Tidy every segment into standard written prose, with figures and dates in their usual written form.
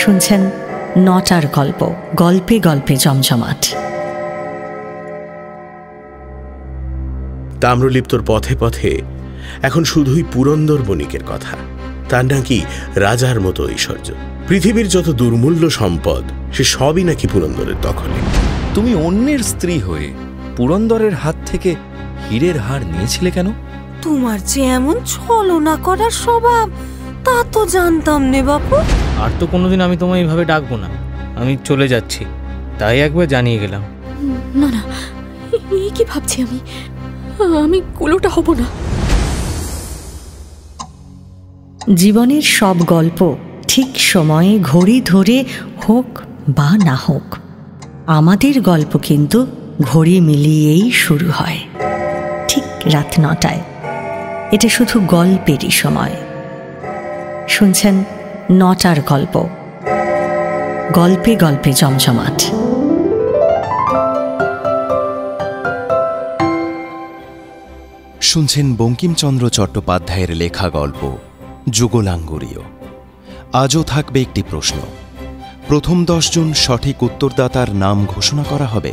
শুনছেন নটার গল্প, গল্পে গল্পে জমজমাট। তাম্রলিপ্তর পথে পথে এখন শুধুই পুরন্দর বণিকের কথা। তার নাকি রাজার মতো ঐশ্বর্য, পৃথিবীর যত দুর্মূল্য সম্পদ সে সবই নাকি পুরন্দরের দখলে। তুমি অন্যের স্ত্রী হয়ে পুরন্দরের হাত থেকে হীরের হার নিয়েছিলে কেন? তোমার যে এমন ছলনা করার স্বভাব তা তো জানতাম নে বাপু। আর তো কোনোদিন আমি তোমায় এইভাবে ডাকবো না। আমি চলে যাচ্ছি, তাই একবার জানিয়ে গেলাম। না না, কি ভাবছি আমি কুলোটা হব না। জীবনের সব গল্প ঠিক সময়ে ঘড়ি ধরে হোক বা না হোক, আমাদের গল্প কিন্তু ঘড়ি মিলিয়েই শুরু হয়, ঠিক রাত ৯টায়। এটা শুধু গল্পেরই সময়। শুনছেন নটার গল্প, গল্পে গল্পে জমজমাট। শুনছেন বঙ্কিমচন্দ্র চট্টোপাধ্যায়ের লেখা গল্প যুগলাঙ্গুরীয়। আজও থাকবে একটি প্রশ্ন। প্রথম ১০ জন সঠিক উত্তরদাতার নাম ঘোষণা করা হবে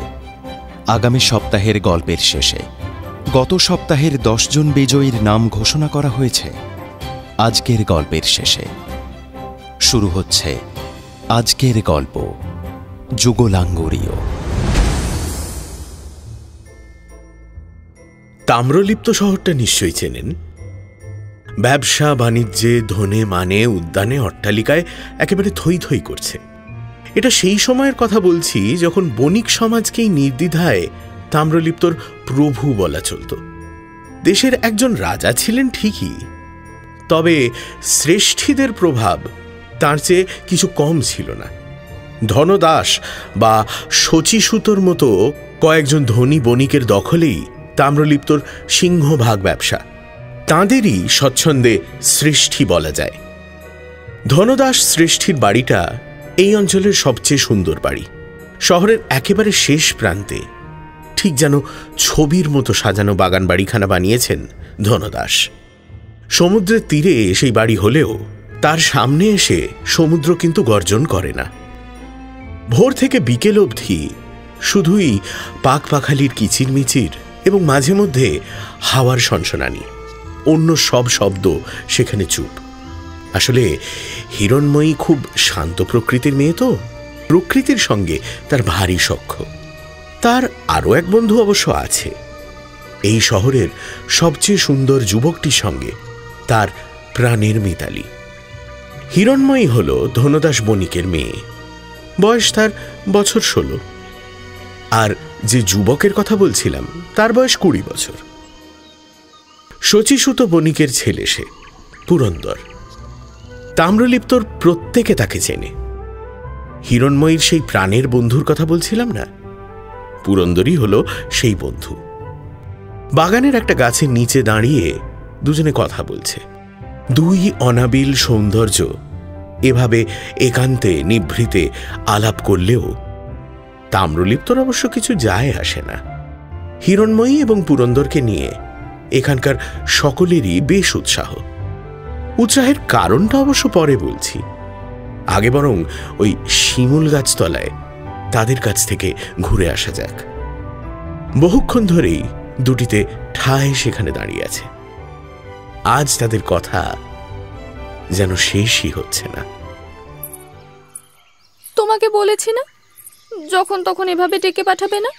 আগামী সপ্তাহের গল্পের শেষে। গত সপ্তাহের ১০ জন বিজয়ীর নাম ঘোষণা করা হয়েছে আজকের গল্পের শেষে। শুরু হচ্ছে আজকের গল্প যুগলাঙ্গুরীয়। তাম্রলিপ্ত শহরটা নিশ্চয়ই চেনেন। ব্যবসা বাণিজ্যে, ধনে মানে, উদ্যানে, অট্টালিকায় একেবারে থই থই করছে। এটা সেই সময়ের কথা বলছি যখন বণিক সমাজকেই নির্দ্বিধায় তাম্রলিপ্তর প্রভু বলা চলত। দেশের একজন রাজা ছিলেন ঠিকই, তবে শ্রেষ্ঠীদের প্রভাব তার চেয়ে কিছু কম ছিল না। ধনদাস বা শচীসূতর মতো কয়েকজন ধনী বণিকের দখলেই তাম্রলিপ্তর সিংহভাগ ব্যবসা। তাঁদেরই স্বচ্ছন্দে শ্রেষ্ঠী বলা যায়। ধনদাস শ্রেষ্ঠীর বাড়িটা এই অঞ্চলের সবচেয়ে সুন্দর বাড়ি। শহরের একেবারে শেষ প্রান্তে, ঠিক যেন ছবির মতো সাজানো বাগান বাড়িখানা বানিয়েছেন ধনদাস। সমুদ্রের তীরে সেই বাড়ি হলেও তার সামনে এসে সমুদ্র কিন্তু গর্জন করে না। ভোর থেকে বিকেল অবধি শুধুই পাখপাখালির কিচিরমিচির এবং মাঝে মধ্যে হাওয়ার সনসনানি। অন্য সব শব্দ সেখানে চুপ। আসলে হিরণময়ী খুব শান্ত প্রকৃতির মেয়ে তো, প্রকৃতির সঙ্গে তার ভারী সখ্য। তার আরও এক বন্ধু অবশ্য আছে। এই শহরের সবচেয়ে সুন্দর যুবকটির সঙ্গে তার প্রাণের মিতালি। হিরণময়ী হল ধনদাস বণিকের মেয়ে। বয়স তার বছর ১৬। আর যে যুবকের কথা বলছিলাম তার বয়স ২০ বছর। শচীসূত বণিকের ছেলে সে, পুরন্দর। তাম্রলিপ্তর প্রত্যেকে তাকে চেনে। হিরণময়ীর সেই প্রাণের বন্ধুর কথা বলছিলাম না, পুরন্দরই হল সেই বন্ধু। বাগানের একটা গাছের নিচে দাঁড়িয়ে দুজনে কথা বলছে। দুই অনাবিল সৌন্দর্য এভাবে একান্তে নিভৃতে আলাপ করলেও তাম্রলিপ্তর অবশ্য কিছু যায় আসে না। হিরণময়ী এবং পুরন্দরকে নিয়ে এখানকার সকলেরই বেশ উৎসাহ। উৎসাহের কারণটা অবশ্য পরে বলছি। আগে বরং ওই শিমুল গাছতলায় তাদের কাছ থেকে ঘুরে আসা যাক। বহুক্ষণ ধরেই দুটিতে ঠায় সেখানে দাঁড়িয়ে আছে। আজ তাদের কথা যেন শেষই হচ্ছে না। তোমাকে বলেছি না যখন তখন এভাবে ডেকে পাঠাবে না।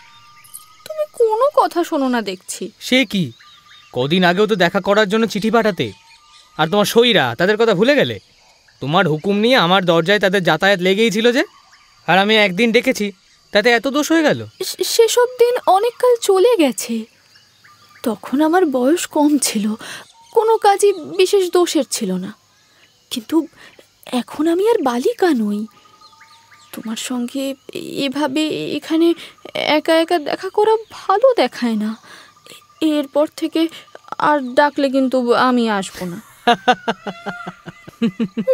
তুমি কোনো কথা শোনো না দেখছি। সে কি, কদিন আগেও তো দেখা করার জন্য চিঠি পাঠাতে, আর তোমার সইরা তাদের কথা ভুলে গেলে? তোমার হুকুম নিয়ে আমার দরজায় তাদের যাতায়াত লেগেই ছিল যে, আর আমি একদিন ডেকেছি তাতে এত দোষ হয়ে গেল? সেসব দিন অনেককাল চলে গেছে। তখন আমার বয়স কম ছিল, কোনো কাজই বিশেষ দোষের ছিল না। কিন্তু এখন আমি আর বালিকা নই। তোমার সঙ্গে এভাবে এখানে একা একা দেখা করা ভালো দেখায় না। এরপর থেকে আর ডাকলে কিন্তু আমি আসবো না।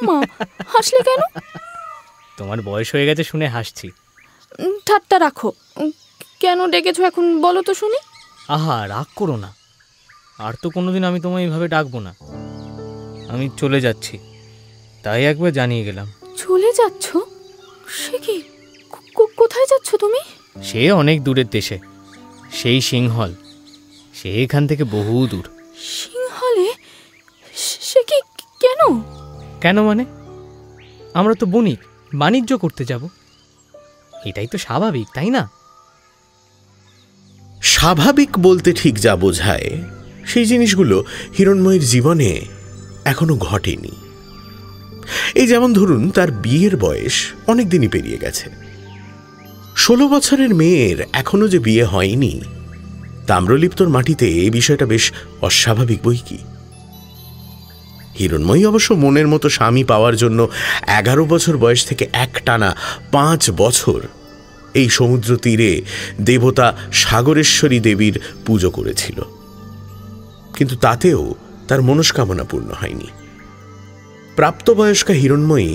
মা, হাসলে কেন? তোমার বয়স হয়ে গেছে শুনে হাসছি। ঠাট্টা রাখো। কেন ডেকেছো এখন বলো তো শুনি। আহা, রাগ করো না। আর তো কোনোদিন আমি তোমায় এইভাবে ডাকবো না। আমি চলে যাচ্ছি, তাই একবার জানিয়ে গেলাম। চলে যাচ্ছ? সে কি, কোথায় যাচ্ছ তুমি? সে অনেক দূরের দেশে, সেই সিংহল, সে এখান থেকে বহু দূর। সিংহলে? সে কি, কেন? কেন মানে? আমরা তো বণিক, বাণিজ্য করতে যাব, এটাই তো স্বাভাবিক, তাই না? স্বাভাবিক বলতে ঠিক যা বোঝায় সেই জিনিসগুলো হিরণময়ীর জীবনে এখনো ঘটেনি। এই যেমন ধরুন, তার বিয়ের বয়স অনেক দিনই পেরিয়ে গেছে। 16 বছরের মেয়ের এখনো যে বিয়ে হয়নি, তাম্রলিপ্তর মাটিতে এই বিষয়টা বেশ অস্বাভাবিক বই কি। হিরণময়ী অবশ্য মনের মতো স্বামী পাওয়ার জন্য 11 বছর বয়স থেকে একটানা 5 বছর এই সমুদ্র তীরে দেবতা সাগরেশ্বরী দেবীর পুজো করেছিল, কিন্তু তাতেও তার মনস্কামনা পূর্ণ হয়নি। প্রাপ্তবয়স্কা হিরণময়ী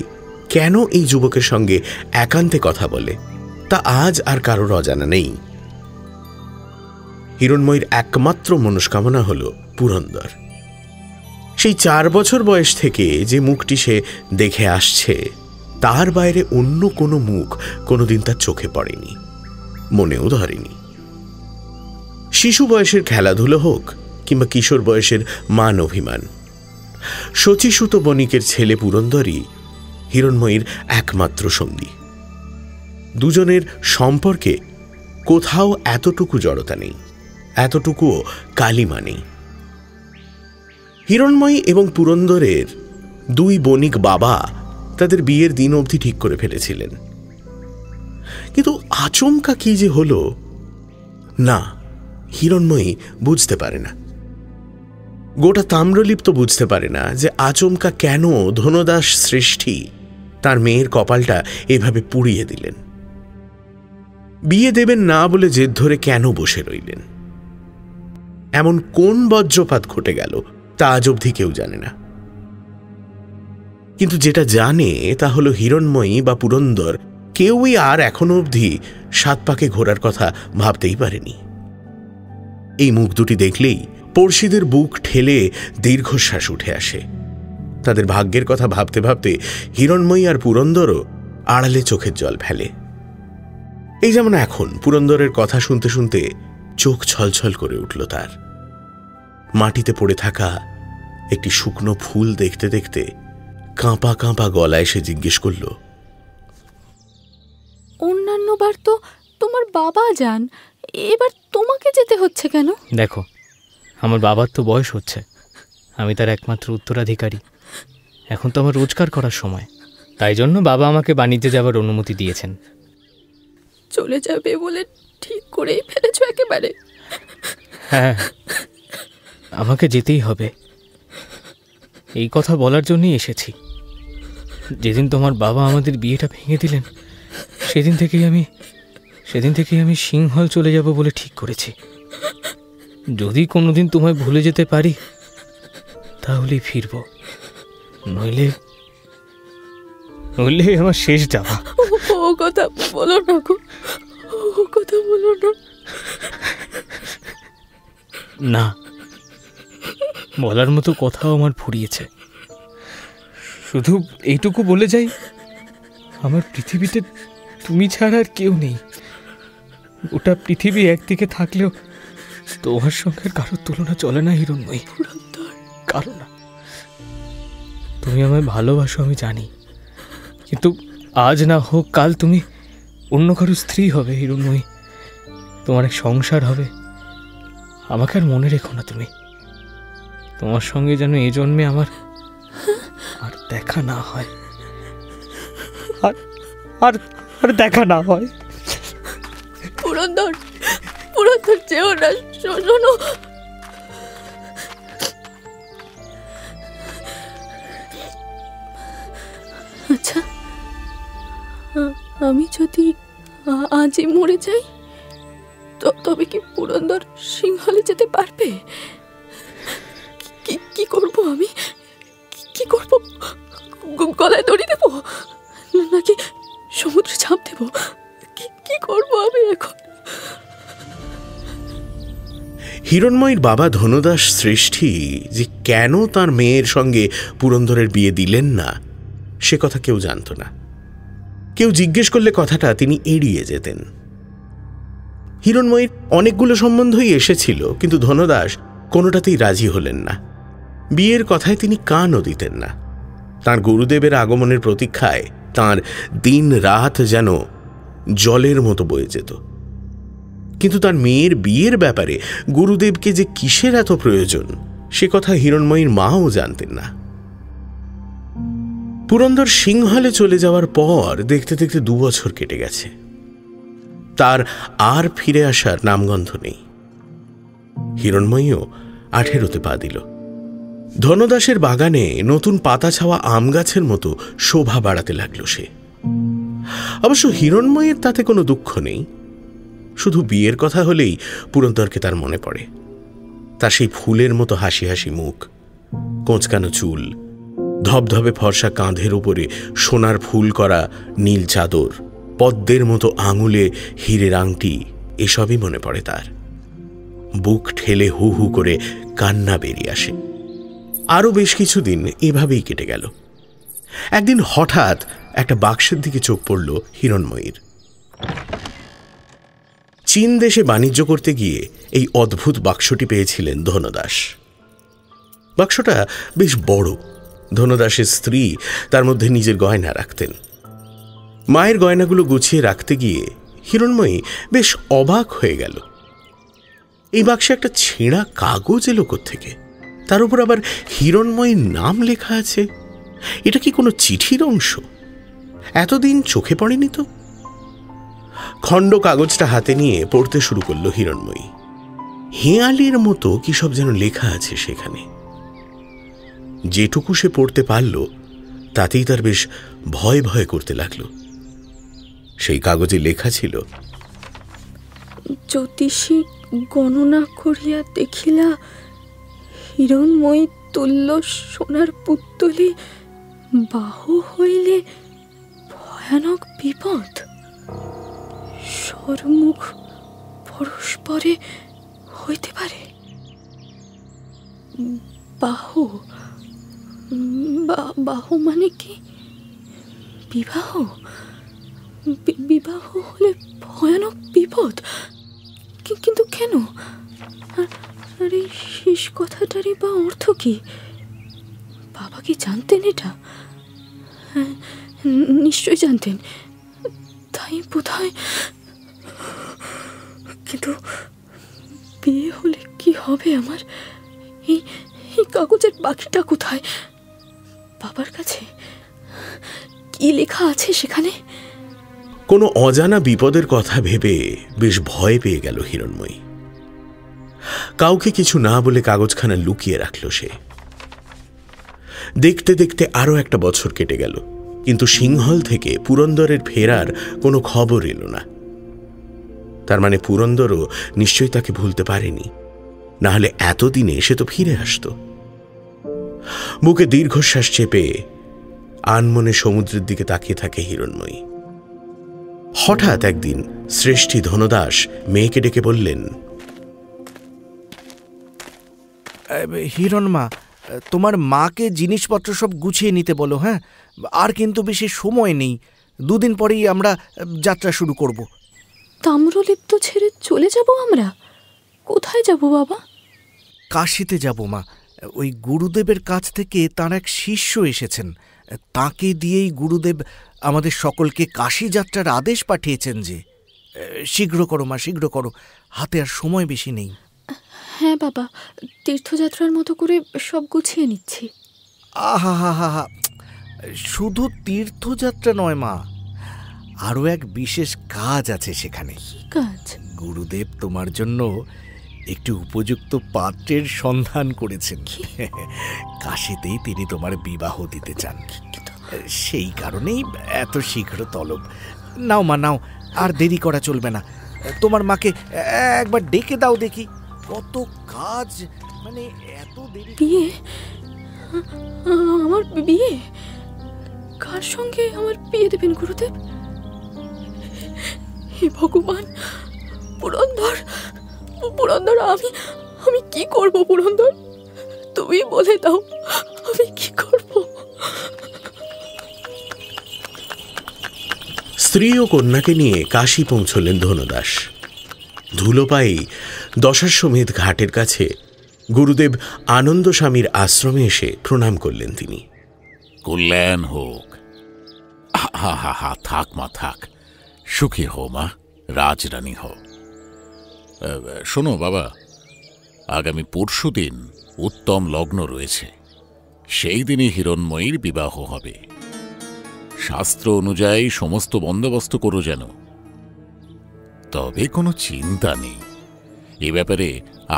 কেন এই যুবকের সঙ্গে একান্তে কথা বলে তা আজ আর কারোর অজানা নেই। হিরণময়ীর একমাত্র মনস্কামনা হল পুরন্দর। সেই 4 বছর বয়স থেকে যে মুখটি সে দেখে আসছে, তার বাইরে অন্য কোনো মুখ কোনোদিন তার চোখে পড়েনি, মনেও ধরেনি। শিশু বয়সের খেলাধুলো হোক কিংবা কিশোর বয়সের মান অভিমান, শচীসুত বণিকের ছেলে পুরন্দরই হিরণময়ীর একমাত্র সঙ্গী। দুজনের সম্পর্কে কোথাও এতটুকু জড়তা নেই, এতটুকুও কালিমা নেই। হিরণময়ী এবং পুরন্দরের 2 বণিক বাবা তাদের বিয়ের দিন অবধি ঠিক করে ফেলেছিলেন, কিন্তু আচমকা কি যে হলো না, হিরণময়ী বুঝতে পারে না। গোটা তাম্রলিপ্ত বুঝতে পারে না যে আচমকা কেন ধনদাস সৃষ্টি তার মেয়ের কপালটা এভাবে পুড়িয়ে দিলেন। বিয়ে দেবেন না বলে জেদ ধরে কেন বসে রইলেন? এমন কোন বজ্রপাত ঘটে গেল তা আজ অবধি কেউ জানে না। কিন্তু যেটা জানে তা হলো হিরণময়ী বা পুরন্দর কেউই আর এখনো অবধি 7 পাকে ঘোরার কথা ভাবতেই পারেনি। এই মুখ দুটি দেখলেই পড়শিদের বুক ঠেলে দীর্ঘশ্বাস উঠে আসে। তাদের ভাগ্যের কথা ভাবতে ভাবতে হিরণময়ী আর পুরন্দরও আড়ালে চোখের জল ফেলে। এই যেমন এখন পুরন্দরের কথা শুনতে শুনতে চোখ ছলছল করে উঠল তার। মাটিতে পড়ে থাকা একটি শুকনো ফুল দেখতে দেখতে কাঁপা কাঁপা গলায় সে জিজ্ঞেস করল, অন্যান্যবার তো তোমার বাবা যান, এবার তোমাকে যেতে হচ্ছে কেন? দেখো, আমার বাবার তো বয়স হচ্ছে, আমি তার একমাত্র উত্তরাধিকারী। এখন তো আমার রোজগার করার সময়, তাই জন্য বাবা আমাকে বাণিজ্যে যাবার অনুমতি দিয়েছেন। চলে যাবে বলে ঠিক করেই ফেলেছো একেবারে? হ্যাঁ, আমাকে যেতেই হবে। এই কথা বলার জন্যই এসেছি। যেদিন তোমার বাবা আমাদের বিয়েটা ভেঙে দিলেন, সেদিন থেকেই আমি সিংহল চলে যাব বলে ঠিক করেছি। যদি কোনোদিন তোমায় ভুলে যেতে পারি তাহলেই ফিরব, নইলে আমার শেষ যাওয়া। ও কথা বলো না গো, ও কথা বলো না। না, বলার মতো কথাও আমার ফুরিয়েছে। শুধু এইটুকু বলে যাই, আমার পৃথিবীতে তুমি ছাড়া আর কেউ নেই। গোটা পৃথিবী একদিকে থাকলেও তোমার সঙ্গে কারোর তুলনা চলে না হিরণময়ী, কারো না। তুমি আমায় ভালোবাসো আমি জানি, কিন্তু আজ না হোক কাল তুমি অন্য কারো স্ত্রী হবে হিরণময়ী, তোমার এক সংসার হবে। আমাকে আর মনে রেখো না তুমি। তোমার সঙ্গে যেন এই জন্মে আমার আর দেখা না হয়, আর দেখা না হয়। পুরন্দর যেও না, শোনো। আচ্ছা, আমি যদি আজই মরে যাই তবে কি পুরন্দর সিংহলে যেতে পারবে? কি করব আমি? কি করব? গলায় দড়ি দেব নাকি সমুদ্রে ঝাঁপ দেব? কি করব আমি এখন? হিরণময়ীর বাবা ধনদাস সৃষ্টি যে কেন তার মেয়ের সঙ্গে পুরন্দরের বিয়ে দিলেন না সে কথা কেউ জানত না। কেউ জিজ্ঞেস করলে কথাটা তিনি এড়িয়ে যেতেন। হিরণময়ীর অনেকগুলো সম্বন্ধই এসেছিল, কিন্তু ধনদাস কোনোটাতেই রাজি হলেন না। বিয়ের কথায় তিনি কানও দিতেন না। তাঁর গুরুদেবের আগমনের প্রতীক্ষায় তাঁর দিন রাত যেন জলের মতো বয়ে যেত। কিন্তু তার মেয়ের বিয়ের ব্যাপারে গুরুদেবকে যে কিসের এত প্রয়োজন সে কথা হিরণময়ীর মাও জানতেন না। পুরন্দর সিংহলে চলে যাওয়ার পর দেখতে দেখতে 2 বছর কেটে গেছে। তার আর ফিরে আসার নামগন্ধ নেই। হিরণময়ীও 18তে পা দিল। ধনদাসের বাগানে নতুন পাতা ছাওয়া আম গাছের মতো শোভা বাড়াতে লাগলো সে। অবশ্য হিরণময়ীর তাতে কোনো দুঃখ নেই। শুধু বিয়ের কথা হলেই পুরন্দরকে তার মনে পড়ে। তার সেই ফুলের মতো হাসি হাসি মুখ, কোঁচকানো চুল, ধবধবে ফর্সা কাঁধের উপরে সোনার ফুল করা নীল চাদর, পদ্মের মতো আঙুলে হীরের আংটি, এসবই মনে পড়ে তার। বুক ঠেলে হু হু করে কান্না বেরিয়ে আসে। আরও বেশ কিছুদিন এভাবেই কেটে গেল। একদিন হঠাৎ একটা বাক্সের দিকে চোখ পড়ল হিরণময়ীর। চীন দেশে বাণিজ্য করতে গিয়ে এই অদ্ভুত বাক্সটি পেয়েছিলেন ধনদাস। বাক্সটা বেশ বড়। ধনদাসের স্ত্রী তার মধ্যে নিজের গয়না রাখতেন। মায়ের গয়নাগুলো গুছিয়ে রাখতে গিয়ে হিরণময়ী বেশ অবাক হয়ে গেল। এই বাক্সে একটা ছেঁড়া কাগজ এলো কোত্থেকে? তার উপর আবার হিরণময়ীর নাম লেখা আছে। এটা কি কোনো চিঠির অংশ? এতদিন চোখে পড়েনি তো। খণ্ড কাগজটা হাতে নিয়ে পড়তে শুরু করল হিরণময়ী। হেঁয়ালির মতো কি সব যেন লেখা আছে সেখানে। যেটুকু সে পড়তে পারল তাতেই তার বেশ ভয় ভয় করতে লাগলো। সেই কাগজে লেখা ছিল, জ্যোতিষী গণনা করিয়া দেখিলা হিরণময়ী তুল্য সোনার পুত্তলি বাহু হইলে ভয়ানক বিপদ, সরমুখ পরস্পরে হইতে পারে। বাহু বাহু মানে কি? বিবাহ? বিবাহ হলে ভয়ানক বিপদ, কিন্তু কেন? আর এই শেষ কথাটারই বা অর্থ কি? বাবা কি জানতেন এটা? হ্যাঁ, নিশ্চয় জানতেন। তাই বোধহয়। কিন্তু বিয়ে হলে কি হবে আমার? এই কাগজের বাকিটা কোথায়? বাবার কাছে কি লেখা আছে সেখানে? কোনো অজানা বিপদের কথা ভেবে বেশ ভয় পেয়ে গেল হিরণময়ী। কাউকে কিছু না বলে কাগজখানা লুকিয়ে রাখল সে। দেখতে দেখতে আরো 1 বছর কেটে গেল, কিন্তু সিংহল থেকে পুরন্দরের ফেরার কোনো খবর এলো না। তার মানে পুরন্দরও নিশ্চয়ই তাকে ভুলতে পারেনি, না হলে এতদিনে সে তো ফিরে আসত। বুকে দীর্ঘশ্বাস চেপে আনমনে সমুদ্রের দিকে তাকিয়ে থাকে হিরণময়ী। হঠাৎ একদিন শ্রেষ্ঠী ধনদাস মেয়েকে ডেকে বললেন, হিরণমা, তোমার মাকে জিনিসপত্র সব গুছিয়ে নিতে বলো। হ্যাঁ, আর কিন্তু বেশি সময় নেই। 2 দিন পরেই আমরা যাত্রা শুরু করব। তাম্রলিপ্ত ছেড়ে চলে যাব আমরা? কোথায় যাব বাবা? কাশীতে যাব মা। ওই গুরুদেবের কাছ থেকে তার এক শিষ্য এসেছেন। তাকে দিয়েই গুরুদেব আমাদের সকলকে কাশী যাত্রার আদেশ পাঠিয়েছেন। যে শীঘ্র করো মা, শীঘ্র করো, হাতে আর সময় বেশি নেই। হ্যাঁ বাবা, তীর্থযাত্রার মতো করে সব গুছিয়ে নিচ্ছি। আহা হা হা হা, শুধু তীর্থযাত্রা নয় মা, আরও এক বিশেষ কাজ আছে সেখানে। কি কাজ? গুরুদেব তোমার জন্য একটি উপযুক্ত পাত্রের সন্ধান করেছেন। কাশীতেই তিনি তোমার বিবাহ দিতে চান। সেই কারণেই এত শীঘ্র তলব। নাও মা, নাও, আর দেরি করা চলবে না। তোমার মাকে একবার ডেকে দাও দেখি। কত কাজ, মানে এত দেরি। বিয়ে? আমার বিয়ে? কার সঙ্গে আমার বিয়ে দেবেন গুরুদেব? হে ভগবান! পুরন্দর, পুরন্দর, আমি কি করব? পুরন্দর, তুমি বলে দাও, আমি কি করব? স্ত্রী ও কন্যাকে নিয়ে কাশী পৌঁছলেন ধনদাস। ধুলো পায়েই দশাশ্বমেধ ঘাটের কাছে গুরুদেব আনন্দ স্বামীর আশ্রমে এসে প্রণাম করলেন তিনি। কল্যাণ হোক। হা হা হা, থাক মা থাক, সুখী হো মা, রাজরানী হো। শোনো বাবা, আগামী পরশুদিন উত্তম লগ্ন রয়েছে। সেই দিনই হিরণময়ীর বিবাহ হবে। শাস্ত্র অনুযায়ী সমস্ত বন্দোবস্ত করো যেন। তবে কোনো চিন্তা নেই, এ ব্যাপারে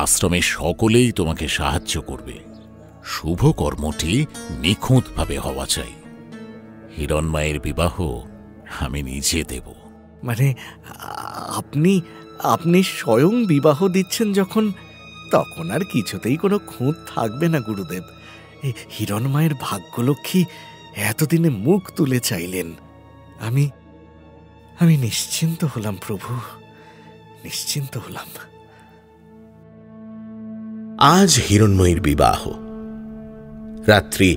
আশ্রমের সকলেই তোমাকে সাহায্য করবে। শুভ কর্মটি নিখুঁতভাবে হওয়া চাই। হিরণময়ের বিবাহ আমি নিজে দেব। মানে আপনি আপনি স্বয়ং বিবাহ দিচ্ছেন যখন, তখন আর কিছুতেই কোনো খুঁত থাকবে না গুরুদেব। হিরণময়ের ভাগ্যলক্ষ্মী এতদিনে মুখ তুলে চাইলেন। আমি আমি নিশ্চিন্ত হলাম প্রভু, নিশ্চিন্ত হলাম। আজ হিরণময়ীর বিবাহ। রাত্রি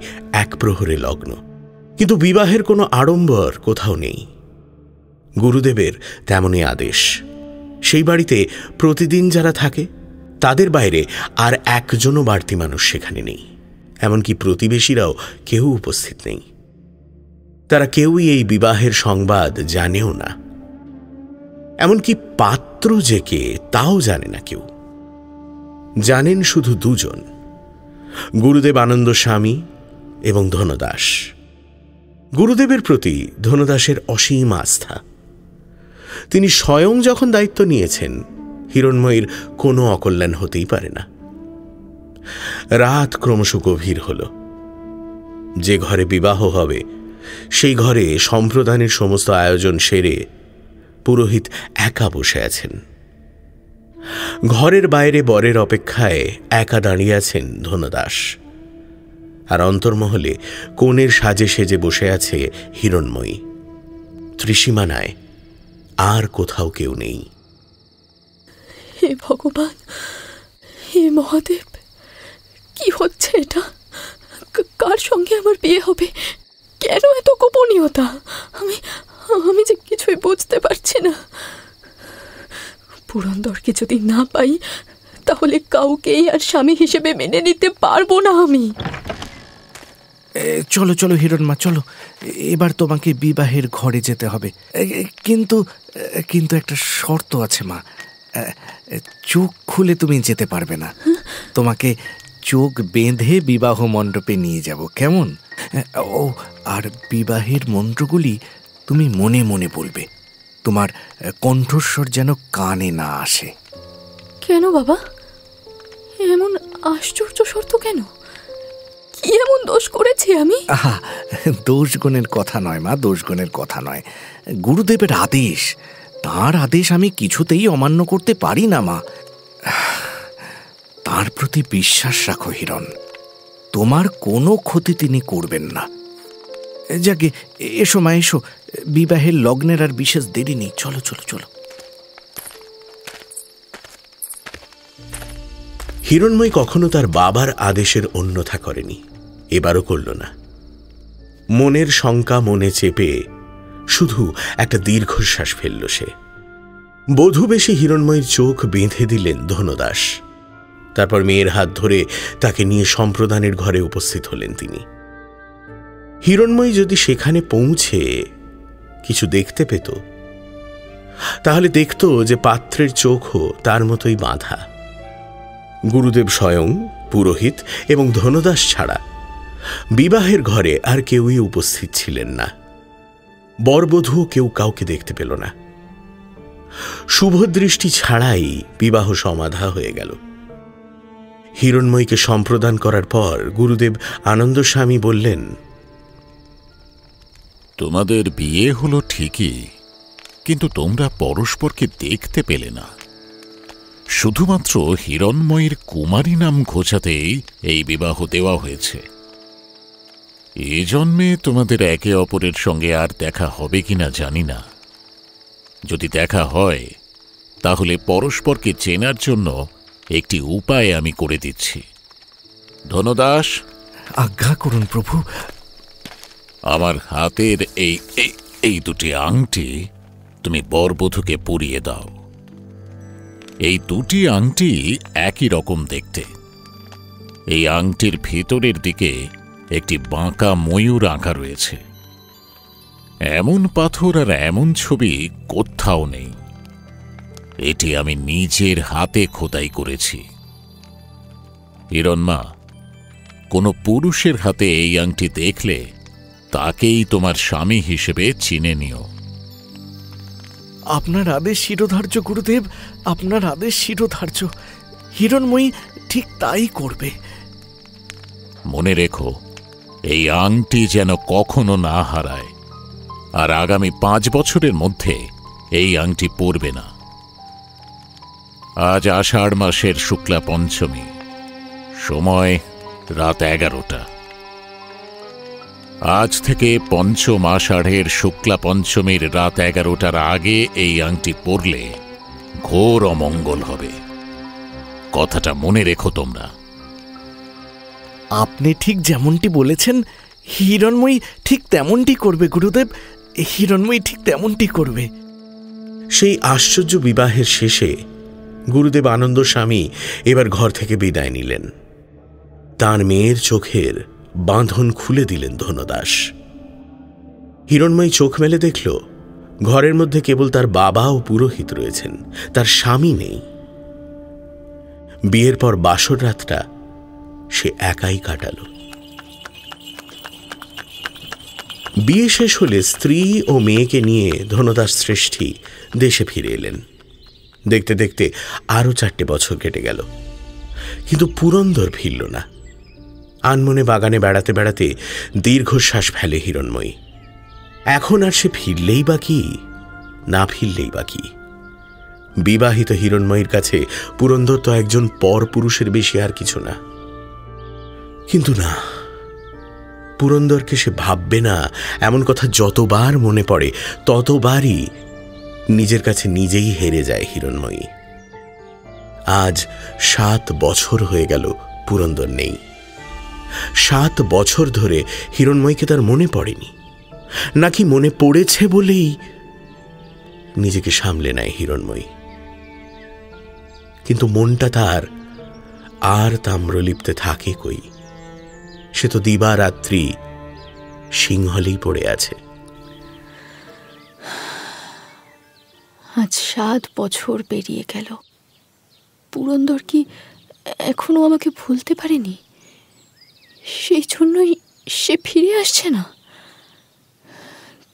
1 প্রহরে লগ্ন, কিন্তু বিবাহের কোনো আড়ম্বর কোথাও নেই। গুরুদেবের তেমনই আদেশ। সেই বাড়িতে প্রতিদিন যারা থাকে তাদের বাইরে আর একজনও বাড়তি মানুষ সেখানে নেই। এমনকি প্রতিবেশীরাও কেউ উপস্থিত নেই। তারা কেউই এই বিবাহের সংবাদ জানেও না। এমনকি পাত্র যে কে তাও জানে না কেউ। জানেন শুধু 2 জন, গুরুদেব আনন্দ স্বামী এবং ধনদাস। গুরুদেবের প্রতি ধনদাসের অসীম আস্থা। তিনি স্বয়ং যখন দায়িত্ব নিয়েছেন, হিরণময়ীর কোনো অকল্যাণ হতেই পারে না। রাত ক্রমশ গভীর হল। যে ঘরে বিবাহ হবে সেই ঘরে সম্প্রদানের সমস্ত আয়োজন সেরে পুরোহিত একা বসে আছেন। ঘরের বাইরে বরের অপেক্ষায় একা দাঁড়িয়ে আছেন ধনদাস। আর অন্তর্মহলে কনের সাজে সেজে বসে আছে হিরণময়ী। ত্রিসীমানায় আর কোথাও কেউ নেই। হে ভগবান, হে মহাদেব, কি হচ্ছে এটা? কার সঙ্গে আমার বিয়ে হবে? কেন এত গোপনীয়তা? আমি যে কিছুই বুঝতে পারছি না। পুরন্দরকে যদি না পাই, তাহলে কাউকেই আর স্বামী হিসেবে মেনে নিতে পারবো না আমি। চলো চলো হিরণমা, চলো। এবার তোমাকে বিবাহের ঘরে যেতে হবে। কিন্তু কিন্তু একটা শর্ত আছে মা। চোখ খুলে তুমি যেতে পারবে না। তোমাকে চোখ বেঁধে বিবাহ মণ্ডপে নিয়ে যাব, কেমন? ও, আর বিবাহের মন্ত্রগুলি তুমি মনে মনে বলবে। তোমার কণ্ঠস্বর যেন কানে না আসে। কেন বাবা, এমন আশ্চর্য শর্ত কেন? কি এমন দোষ করেছি আমি? আহা, দোষ গুণের কথা নয় মা, দোষ গুণের কথা নয়। গুরুদেবের আদেশ, তাঁর আদেশ আমি কিছুতেই অমান্য করতে পারি না মা। তাঁর প্রতি বিশ্বাস রাখো হিরণ, তোমার কোনো ক্ষতি তিনি করবেন না। যাকে এসো মা, এসো। বিবাহের লগ্নের আর বিশেষ দেরি নেই। চলো চলো চলো। হিরণময়ী কখনো তার বাবার আদেশের অন্যথা করেনি, এবারও করল না। মনের শঙ্কা মনে চেপে শুধু একটা দীর্ঘশ্বাস ফেলল সে। বধূ বেশি হিরণময়ীর চোখ বেঁধে দিলেন ধনদাস। তারপর মেয়ের হাত ধরে তাকে নিয়ে সম্প্রদানের ঘরে উপস্থিত হলেন তিনি। হিরণময়ী যদি সেখানে পৌঁছে কিছু দেখতে পেত, তাহলে দেখত যে পাত্রের চোখও তার মতোই বাঁধা। গুরুদেব স্বয়ং, পুরোহিত এবং ধনদাস ছাড়া বিবাহের ঘরে আর কেউই উপস্থিত ছিলেন না। বরবধূও কেউ কাউকে দেখতে পেল না। শুভদৃষ্টি ছাড়াই বিবাহ সমাধা হয়ে গেল। হিরণময়ীকে সম্প্রদান করার পর গুরুদেব আনন্দ স্বামী বললেন, তোমাদের বিয়ে হলো ঠিকই, কিন্তু তোমরা পরস্পরকে দেখতে পেলে না। শুধুমাত্র হিরণময়ীর কুমারী নাম ঘোচাতেই এই বিবাহ দেওয়া হয়েছে। এ জন্মে তোমাদের একে অপরের সঙ্গে আর দেখা হবে কিনা জানি না। যদি দেখা হয়, তাহলে পরস্পরকে চেনার জন্য একটি উপায় আমি করে দিচ্ছি। ধনদাস, আজ্ঞা করুন প্রভু। আমার হাতের এই দুটি আংটি তুমি বরবধূকে পরিয়ে দাও। এই দুটি আংটি একই রকম দেখতে। এই আংটির ভিতরের দিকে একটি বাঁকা ময়ূর আঁকা রয়েছে। এমন পাথর আর এমন ছবি কোথাও নেই। এটি আমি নিজের হাতে খোদাই করেছি। হিরণমা, কোনো পুরুষের হাতে এই আংটি দেখলে তাকেই তোমার স্বামী হিসেবে চিনে নিও। আপনার আদেশ শিরোধার্য গুরুদেব, আপনার আদেশ শিরোধার্য। হিরণময়ী ঠিক তাই করবে। মনে রেখো, এই আংটি যেন কখনো না হারায়, আর আগামী 5 বছরের মধ্যে এই আংটি পরবে না। আজ আষাঢ় মাসের শুক্লা পঞ্চমী, সময় রাত 11টা। আজ থেকে পঞ্চম আষাঢ়ের শুক্লা পঞ্চমীর রাত 11টার আগে এই আংটি পরলে ঘোর অমঙ্গল হবে। কথাটা মনে রেখো তোমরা। আপনি ঠিক যেমনটি বলেছেন, হিরণময়ী ঠিক তেমনটি করবে গুরুদেব। হিরণময়ী ঠিক তেমনটি করবে। সেই আশ্চর্য বিবাহের শেষে গুরুদেব আনন্দ স্বামী এবার ঘর থেকে বিদায় নিলেন। তার মেয়ের চোখের বাঁধন খুলে দিলেন ধনদাস। হিরণময়ী চোখ মেলে দেখল ঘরের মধ্যে কেবল তার বাবা ও পুরোহিত রয়েছেন, তার স্বামী নেই। বিয়ের পর বাসর রাতটা সে একাই কাটাল। বিয়ে শেষ হলে স্ত্রী ও মেয়েকে নিয়ে ধনদাস শ্রেষ্ঠী দেশে ফিরে এলেন। দেখতে দেখতে আরো 4টে বছর কেটে গেল, কিন্তু পুরন্দর ফিরল না। আনমনে বাগানে বেড়াতে বেড়াতে দীর্ঘশ্বাস ফেলে হিরণময়ী। এখন আর সে ফিরলেই বা কি, না ফিরলেই বা কি? বিবাহিত হিরণময়ীর কাছে পুরন্দর তো একজন পর পুরুষের বেশি আর কিছু না। কিন্তু না, পুরন্দরকে সে ভাববে না, এমন কথা যতবার মনে পড়ে ততবারই নিজের কাছে নিজেই হেরে যায় হিরণময়ী। আজ 7 বছর হয়ে গেল পুরন্দর নেই। 7 বছর ধরে হিরণময়ীকে তার মনে পড়েনি, নাকি মনে পড়েছে বলেই নিজেকে সামলে নেয় হিরণময়ী। কিন্তু মনটা তার আর তাম্রলিপ্তে থাকে কই? সে তো দিবারাত্রি সিংহলেই পড়ে আছে। আজ 7 বছর পেরিয়ে গেল। পুরন্দর কি এখনো আমাকে ভুলতে পারেনি? সেই জন্যই সে ফিরে আসছে না।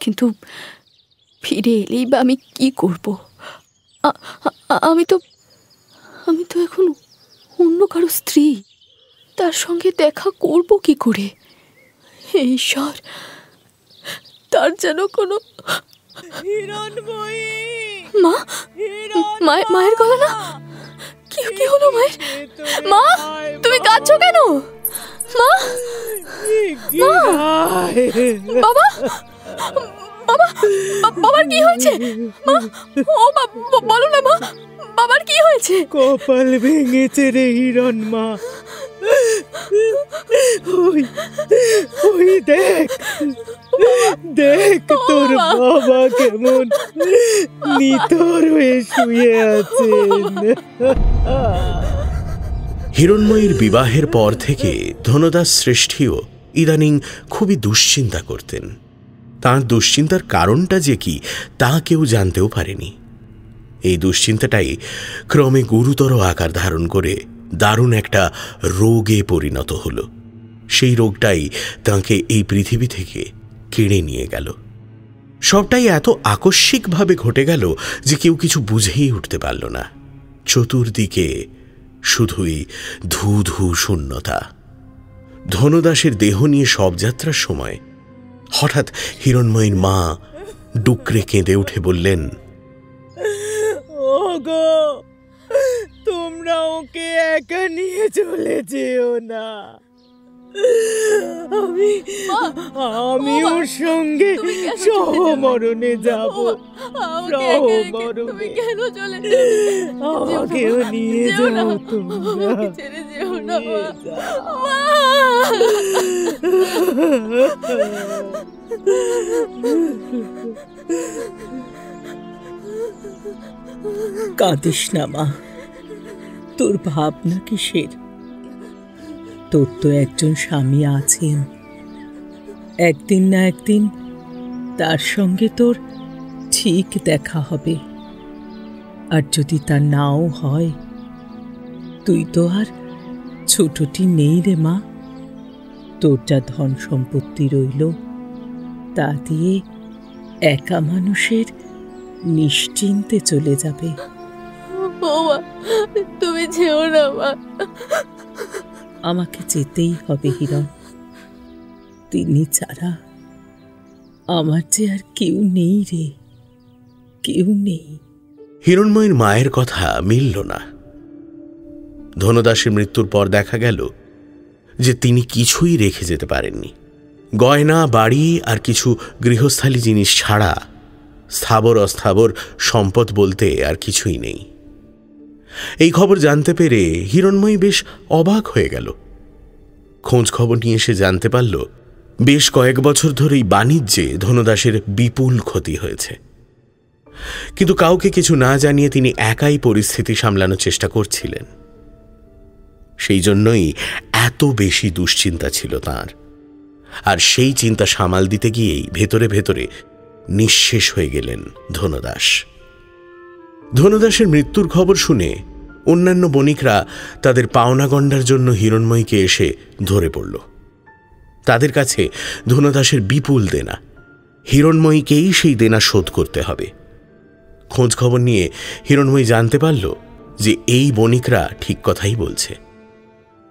কিন্তু ফিরে এলেই বা আমি কি করব? আমি তো এখন অন্য কারো স্ত্রী। তার সঙ্গে দেখা করব কি করে? হে ঈশ্বর, তার যেন কোনো... মা, মায়ের গলা না? কি হলো মায়ের? মা, তুমি কাঁদছো কেন? মা, বাবা, বাবার কি হয়েছে? মা, ও বলো না মা, বাবার কি হয়েছে? কপাল ভেঙেছে রে হিরণ মা। ওই দেখ তোর বাবা কেমন নিথর হয়ে শুয়ে আছেন। হিরণময়ীর বিবাহের পর থেকে ধনদাস শ্রেষ্ঠীও ইদানিং খুবই দুশ্চিন্তা করতেন। তাঁর দুশ্চিন্তার কারণটা যে কি তা কেউ জানতেও পারেনি। এই দুশ্চিন্তাটাই ক্রমে গুরুতর আকার ধারণ করে দারুণ একটা রোগে পরিণত হল। সেই রোগটাই তাঁকে এই পৃথিবী থেকে কেড়ে নিয়ে গেল। সবটাই এত আকস্মিকভাবে ঘটে গেল যে কেউ কিছু বুঝেই উঠতে পারল না। চতুর্দিকে শুধুই ধু ধু শূন্যতা। ধনদাসের দেহ নিয়ে সব যাত্রার সময় হঠাৎ হিরণময়ীর মা ডুকরে কেঁদে উঠে বললেন, ওগো, তোমরা ওকে একা নিয়ে চলে যেও না। আমি ওর সঙ্গে সহমরণে যাব। সহমরণে আমাকেও নিয়ে যাও তোমরা। কাঁদিস না মা, তোর ভাবনা কিসের? তোর তো একজন স্বামী আছেন, একদিন না একদিন তার সঙ্গে তোর ঠিক দেখা হবে। আর যদি তা নাও হয়, তুই তো আর ছোটটি নেই রে মা। তোর যা ধন সম্পত্তি রইল তা দিয়ে একা মানুষের নিশ্চিন্তে চলে যাবে। তুমি যেও না মা। আমাকে যেতেই হবে হিরণ, তিনি ছাড়া আমার যে আর কেউ নেই রে, কেউ নেই। হিরণময়ীর মায়ের কথা মিলল না। ধনদাসের মৃত্যুর পর দেখা গেল যে তিনি কিছুই রেখে যেতে পারেননি। গয়না, বাড়ি আর কিছু গৃহস্থালী জিনিস ছাড়া স্থাবর অস্থাবর সম্পদ বলতে আর কিছুই নেই। এই খবর জানতে পেরে হিরণময়ী বেশ অবাক হয়ে গেল। খোঁজ খবর নিয়ে এসে জানতে পারল বেশ কয়েক বছর ধরেই বাণিজ্যে ধনদাসের বিপুল ক্ষতি হয়েছে। কিন্তু কাউকে কিছু না জানিয়ে তিনি একাই পরিস্থিতি সামলানোর চেষ্টা করছিলেন। সেই জন্যই এত বেশি দুশ্চিন্তা ছিল তাঁর। আর সেই চিন্তা সামাল দিতে গিয়েই ভেতরে ভেতরে নিঃশেষ হয়ে গেলেন ধনদাস। ধনদাসের মৃত্যুর খবর শুনে অন্যান্য বণিকরা তাদের পাওনা গণ্ডার জন্য হিরণময়ীকে এসে ধরে পড়ল। তাদের কাছে ধনদাসের বিপুল দেনা, হিরণময়ীকেই সেই দেনা শোধ করতে হবে। খোঁজ খবর নিয়ে হিরণময়ী জানতে পারল যে এই বণিকরা ঠিক কথাই বলছে।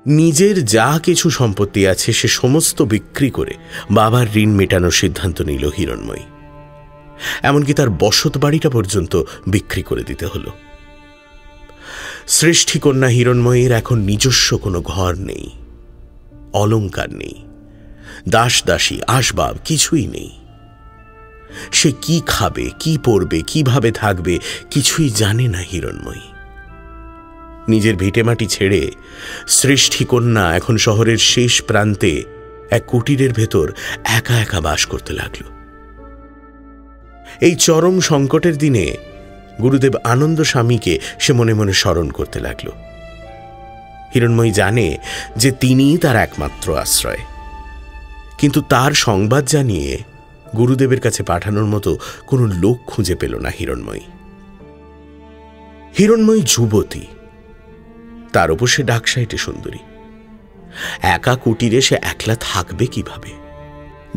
নিজের যা কিছু সম্পত্তি আছে সে সমস্ত বিক্রি করে বাবার ঋণ মেটানোর সিদ্ধান্ত নিল হিরণময়ী। এমনকি তার বসত বাড়িটা পর্যন্ত বিক্রি করে দিতে হলো। শ্রেষ্ঠী কন্যা হিরণময়ীর এখন নিজস্ব কোনো ঘর নেই, অলংকার নেই, দাস দাসী আসবাব কিছুই নেই। সে কি খাবে, কি পরবে, কিভাবে থাকবে কিছুই জানে না হিরণময়ী। নিজের ভিটেমাটি ছেড়ে শ্রেষ্ঠী কন্যা এখন শহরের শেষ প্রান্তে এক কুটিরের ভেতর একা একা বাস করতে লাগল। এই চরম সংকটের দিনে গুরুদেব আনন্দ স্বামীকে সে মনে মনে স্মরণ করতে লাগল। হিরণময়ী জানে যে তিনিই তার একমাত্র আশ্রয়, কিন্তু তার সংবাদ জানিয়ে গুরুদেবের কাছে পাঠানোর মতো কোনো লোক খুঁজে পেল না হিরণময়ী। হিরণময়ী যুবতী, তার উপর সে ডাকসাইটে সুন্দরী। একা কুটিরে সে একলা থাকবে কিভাবে?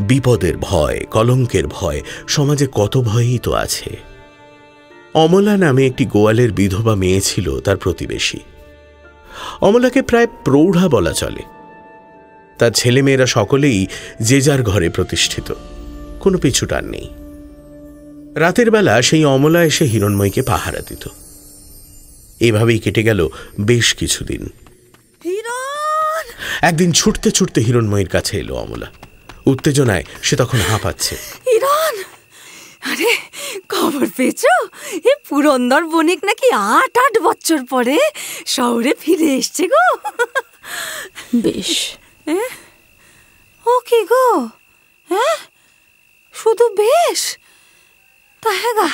বিপদের ভয়, কলঙ্কের ভয়, সমাজে কত ভয়ই তো আছে। অমলা নামে একটি গোয়ালের বিধবা মেয়ে ছিল তার প্রতিবেশী। অমলাকে প্রায় প্রৌঢ়া বলা চলে। তার ছেলেমেয়েরা সকলেই যে যার ঘরে প্রতিষ্ঠিত, কোনো পিছুটান নেই। রাতের বেলা সেই অমলা এসে হিরণময়ীকে পাহারা দিত। এভাবেই কেটে গেল বেশ কিছুদিন। একদিন ছুটতে ছুটতে হিরণময়ীর কাছে এলো অমলা। উত্তেজনায় সে তখন হাঁপাচ্ছে। হিরণ, আরে খবর পেয়েছো? এই পুরন্দর বণিক নাকি ৮ বছর পরে শহরে ফিরে এসছে গো। বেশ। ও কি গো? হ্যাঁ, শুধু বেশ? তা হ্যাঁ গা,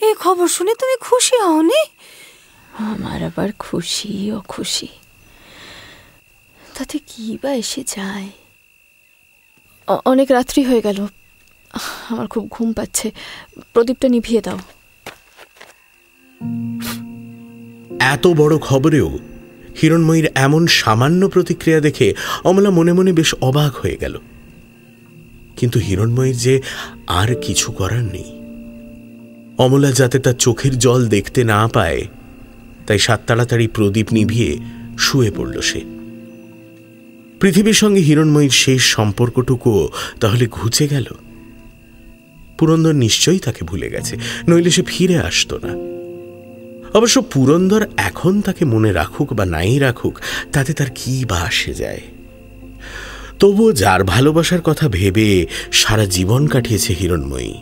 এই খবর শুনে তুমি খুশি হওনি? আমার আবার খুশি অখুশি তাতে কি বা এসে যায়। অনেক রাত্রি হয়ে গেল, আমার খুব ঘুম পাচ্ছে। প্রদীপটা নিভিয়ে দাও। এত বড় খবরেও হিরণময়ীর এমন সামান্য প্রতিক্রিয়া দেখে অমলা মনে মনে বেশ অবাক হয়ে গেল। কিন্তু হিরণময়ীর যে আর কিছু করার নেই। অমলা যাতে তার চোখের জল দেখতে না পায়, তাই সাত তাড়াতাড়ি প্রদীপ নিভিয়ে শুয়ে পড়ল সে। পৃথিবীর সঙ্গে হিরণময়ীর শেষ সম্পর্কটুকুও তাহলে ঘুচে গেল। পুরন্দর নিশ্চয়ই তাকে ভুলে গেছে, নইলে সে ফিরে আসতো না। অবশ্য পুরন্দর এখন তাকে মনে রাখুক বা নাই রাখুক, তাতে তার কি বা আসে যায়। তবুও যার ভালোবাসার কথা ভেবে সারা জীবন কাটিয়েছে হিরণময়ী,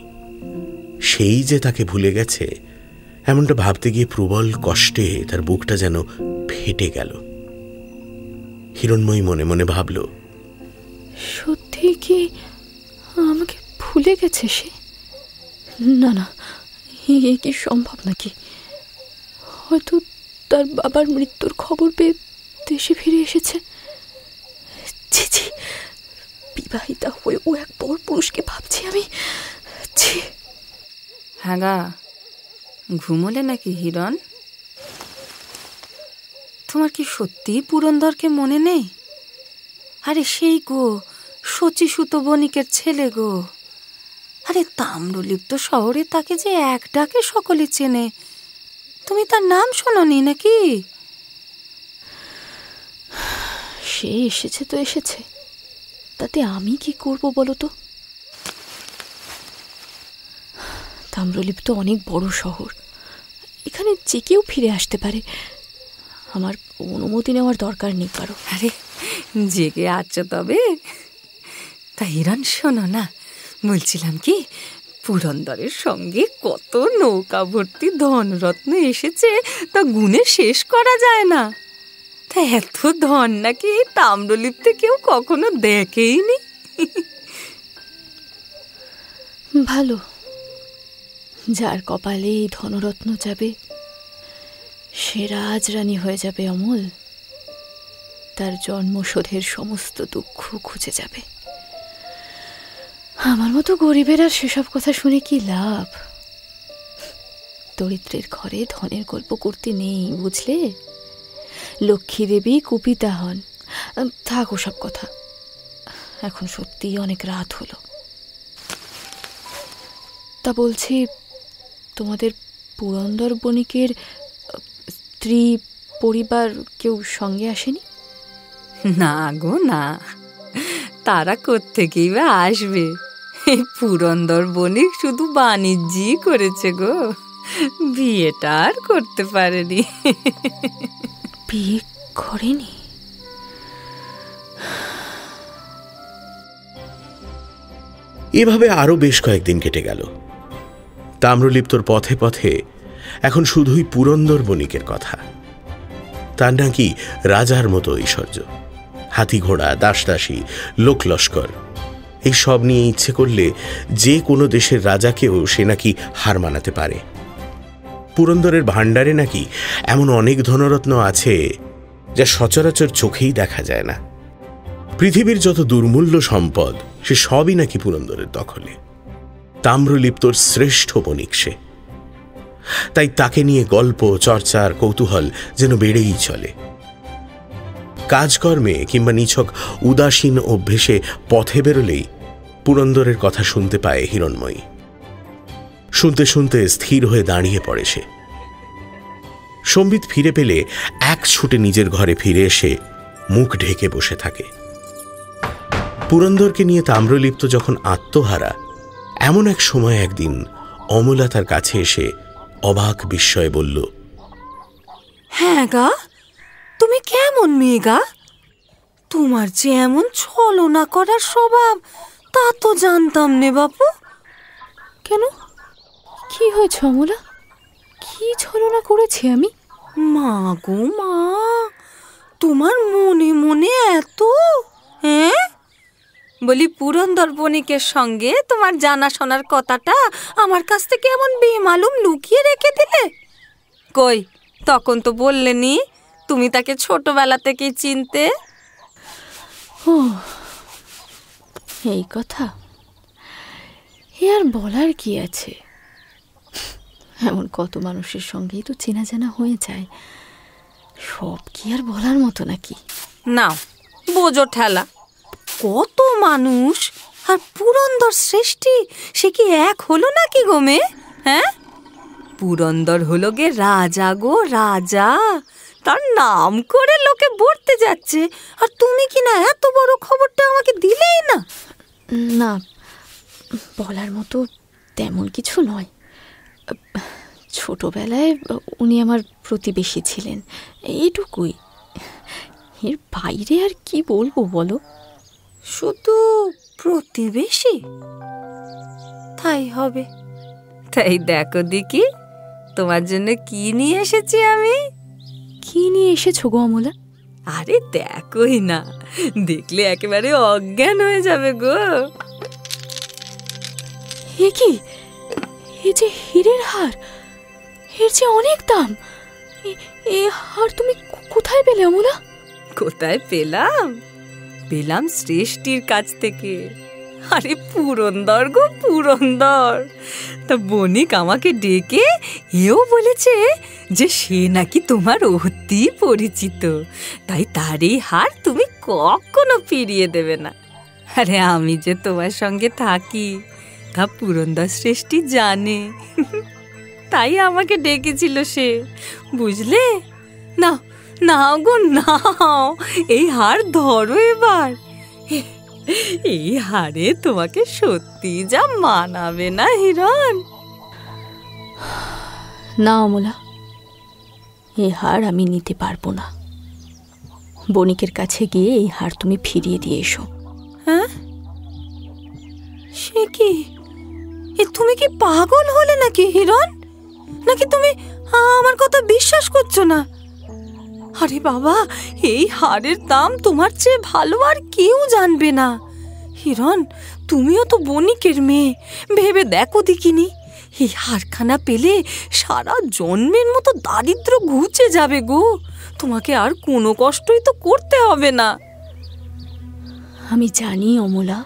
সেই যে তাকে ভুলে গেছে, এমনটা ভাবতে গিয়ে প্রবল কষ্টে তার বুকটা যেন ফেটে গেল। হিরণময়ী মনে মনে ভাবল, সত্যি কি আমাকে ভুলে গেছে সে? না না, এ কি সম্ভব নাকি? হয়তো তার বাবার মৃত্যুর খবর পেয়ে দেশে ফিরে এসেছে। ছি ছি, বিবাহিতা হয়ে ও এক পর পুরুষকে ভাবছি আমি। ছি। হ্যাঁ গা, ঘুমোলে নাকি হিরণ? তোমার কি সত্যি পুরন্দরকে মনে নেই? আরে সেই গো, শচীসুত বণিকের ছেলে গো। আরে তাম্রলিপ্ত শহরে তাকে যে এক ডাকে সকলে চেনে। তুমি তার নাম শোনোনি নাকি? সে এসেছে তো এসেছে, তাতে আমি কি করব বলো তো? তাম্রলিপ্ত অনেক বড় শহর, এখানে যে কেউ ফিরে আসতে পারে। আমার অনুমতি নেওয়ার দরকার নেই কারো। আরে জেগে আছো তবে? তা হিরণ শোনো না, বলছিলাম কি, পুরন্দরের সঙ্গে কত নৌকা ভর্তি ধনরত্ন এসেছে তা গুণে শেষ করা যায় না। তা এত ধন নাকি তাম্রলিপ্তে কেউ কখনো দেখেইনি। ভালো, যার কপালে এই ধনরত্ন যাবে সে রাজরানী হয়ে যাবে অমল। তার জন্মশোধের সমস্ত দুঃখ খুঁজে যাবে। আমার মতো গরিবের আর সেসব কথা শুনে কি লাভ? দরিদ্রের ঘরে ধনের গল্প করতে নেই, বুঝলে? লক্ষ্মী দেবী কুপিতা হন। থাক ওসব কথা, এখন সত্যিই অনেক রাত হলো। তা বলছি, তোমাদের পুরন্দর বণিকের স্ত্রী পরিবার কেউ সঙ্গে আসেনি? না গো না, তারা কোত্থেকেই বা আসবে? এই পুরন্দর বণিক শুধু বাণিজ্যই করেছে গো, বিয়েটা আর করতে পারেনি। বিয়ে করেনি? এভাবে আরো বেশ কয়েকদিন কেটে গেল। তাম্রলিপ্তর পথে পথে এখন শুধুই পুরন্দর বণিকের কথা। তার নাকি রাজার মতো ঐশ্বর্য, হাতি ঘোড়া, দাসদাসী, লোকলস্কর, এই সব নিয়ে ইচ্ছে করলে যে কোনো দেশের রাজাকেও সে নাকি হার মানাতে পারে। পুরন্দরের ভাণ্ডারে নাকি এমন অনেক ধনরত্ন আছে যা সচরাচর চোখেই দেখা যায় না। পৃথিবীর যত দুর্মূল্য সম্পদ সে সবই নাকি পুরন্দরের দখলে। তাম্রলিপ্তর শ্রেষ্ঠ বণিক সে, তাই তাকে নিয়ে গল্প, চর্চার কৌতূহল যেন বেড়েই চলে। কাজকর্মে কিংবা নিছক উদাসীন অভ্যেসে পথে বেরোলেই পুরন্দরের কথা শুনতে পায় হিরণময়ী। শুনতে শুনতে স্থির হয়ে দাঁড়িয়ে পড়ে সে। সম্বিত ফিরে পেলে এক ছুটে নিজের ঘরে ফিরে এসে মুখ ঢেকে বসে থাকে। পুরন্দরকে নিয়ে তাম্রলিপ্ত যখন আত্মহারা, এমন এক সময় একদিন অমলা তার কাছে এসে অবাক বিস্ময়ে বলল, হ্যাঁ গা, তুমি কেমন মেয়ে গা? তোমার যে এমন ছলনা করার স্বভাব তা তো জানতাম নে বাপু। কেন, কি হয়েছে অমলা? কি ছলনা করেছি আমি? মা গো মা, তোমার মনে মনে এত? হ্যাঁ, বলি পুরন্দর বণিকের সঙ্গে তোমার জানাশোনার কথাটা আমার কাছ থেকে এমন বেমালুম লুকিয়ে রেখে দিলে। কই, তখন তো বললেনি তুমি তাকে ছোটবেলা থেকেই চিনতে। ও, এই কথা? এ আর বলার কি আছে? এমন কত মানুষের সঙ্গেই তো চেনা জানা হয়ে যায়, সব কি আর বলার মতো নাকি? নাও বোঝো ঠেলা, কত মানুষ আর পুরন্দর সৃষ্টি সে কি এক হলো নাকি গো মেয়ে? হ্যাঁ, পুরন্দর হলো গে রাজা গো রাজা, তার নাম করে লোকে বলতে যাচ্ছে, আর তুমি কি না এত বড় খবরটা আমাকে দিলেই না? না, বলার মতো তেমন কিছু নয়। ছোটবেলায় উনি আমার প্রতিবেশী ছিলেন, এইটুকুই। এর বাইরে আর কি বলবো বলো? শুধু প্রতিবেশী? তাই হবে। তাই দেখো দেখি তোমার জন্য কি নিয়ে এসেছি আমি। কি নিয়ে এসেছো গো অমলা? আরে দেখোই না, দেখলে একেবারে অজ্ঞান হয়ে যাবে গো। এ কি, এ যে হীরের হার, এর যে অনেক দাম। এ হার তুমি কোথায় পেলে অমলা? কোথায় পেলাম? পেলাম শ্রেষ্ঠীর কাছ থেকে। আরে পুরন্দর গো পুরন্দর, তা বণিক আমাকে ডেকে এও বলেছে যে সে নাকি তোমার অতি পরিচিত, তাই তার এই হার তুমি কখনো ফিরিয়ে দেবে না। আরে আমি যে তোমার সঙ্গে থাকি তা পুরন্দর শ্রেষ্ঠী জানে, তাই আমাকে ডেকেছিল সে, বুঝলে? নাও নাও গো নাও, এই হার ধরো এবার। এই হারে তোমাকে সত্যি যা মানাবে না হিরণ। না অমলা, এই হার আমি নিতে পারবো না। বণিকের কাছে গিয়ে এই হার তুমি ফিরিয়ে দিয়ে এসো। হ্যাঁ, সে কি? তুমি কি পাগল হলে নাকি হিরণ? নাকি তুমি আমার কথা বিশ্বাস করছো না? আরে বাবা, এই হারের দাম তোমার চেয়ে ভালো আর কেউ জানবে না। হিরণ, তুমিও তো বণিকের মেয়ে, ভেবে দেখো দেখিনি, এই হারখানা পেলে সারা জন্মের মতো দারিদ্র ঘুচে যাবে গো। তোমাকে আর কোনো কষ্টই তো করতে হবে না। আমি জানি অমলা,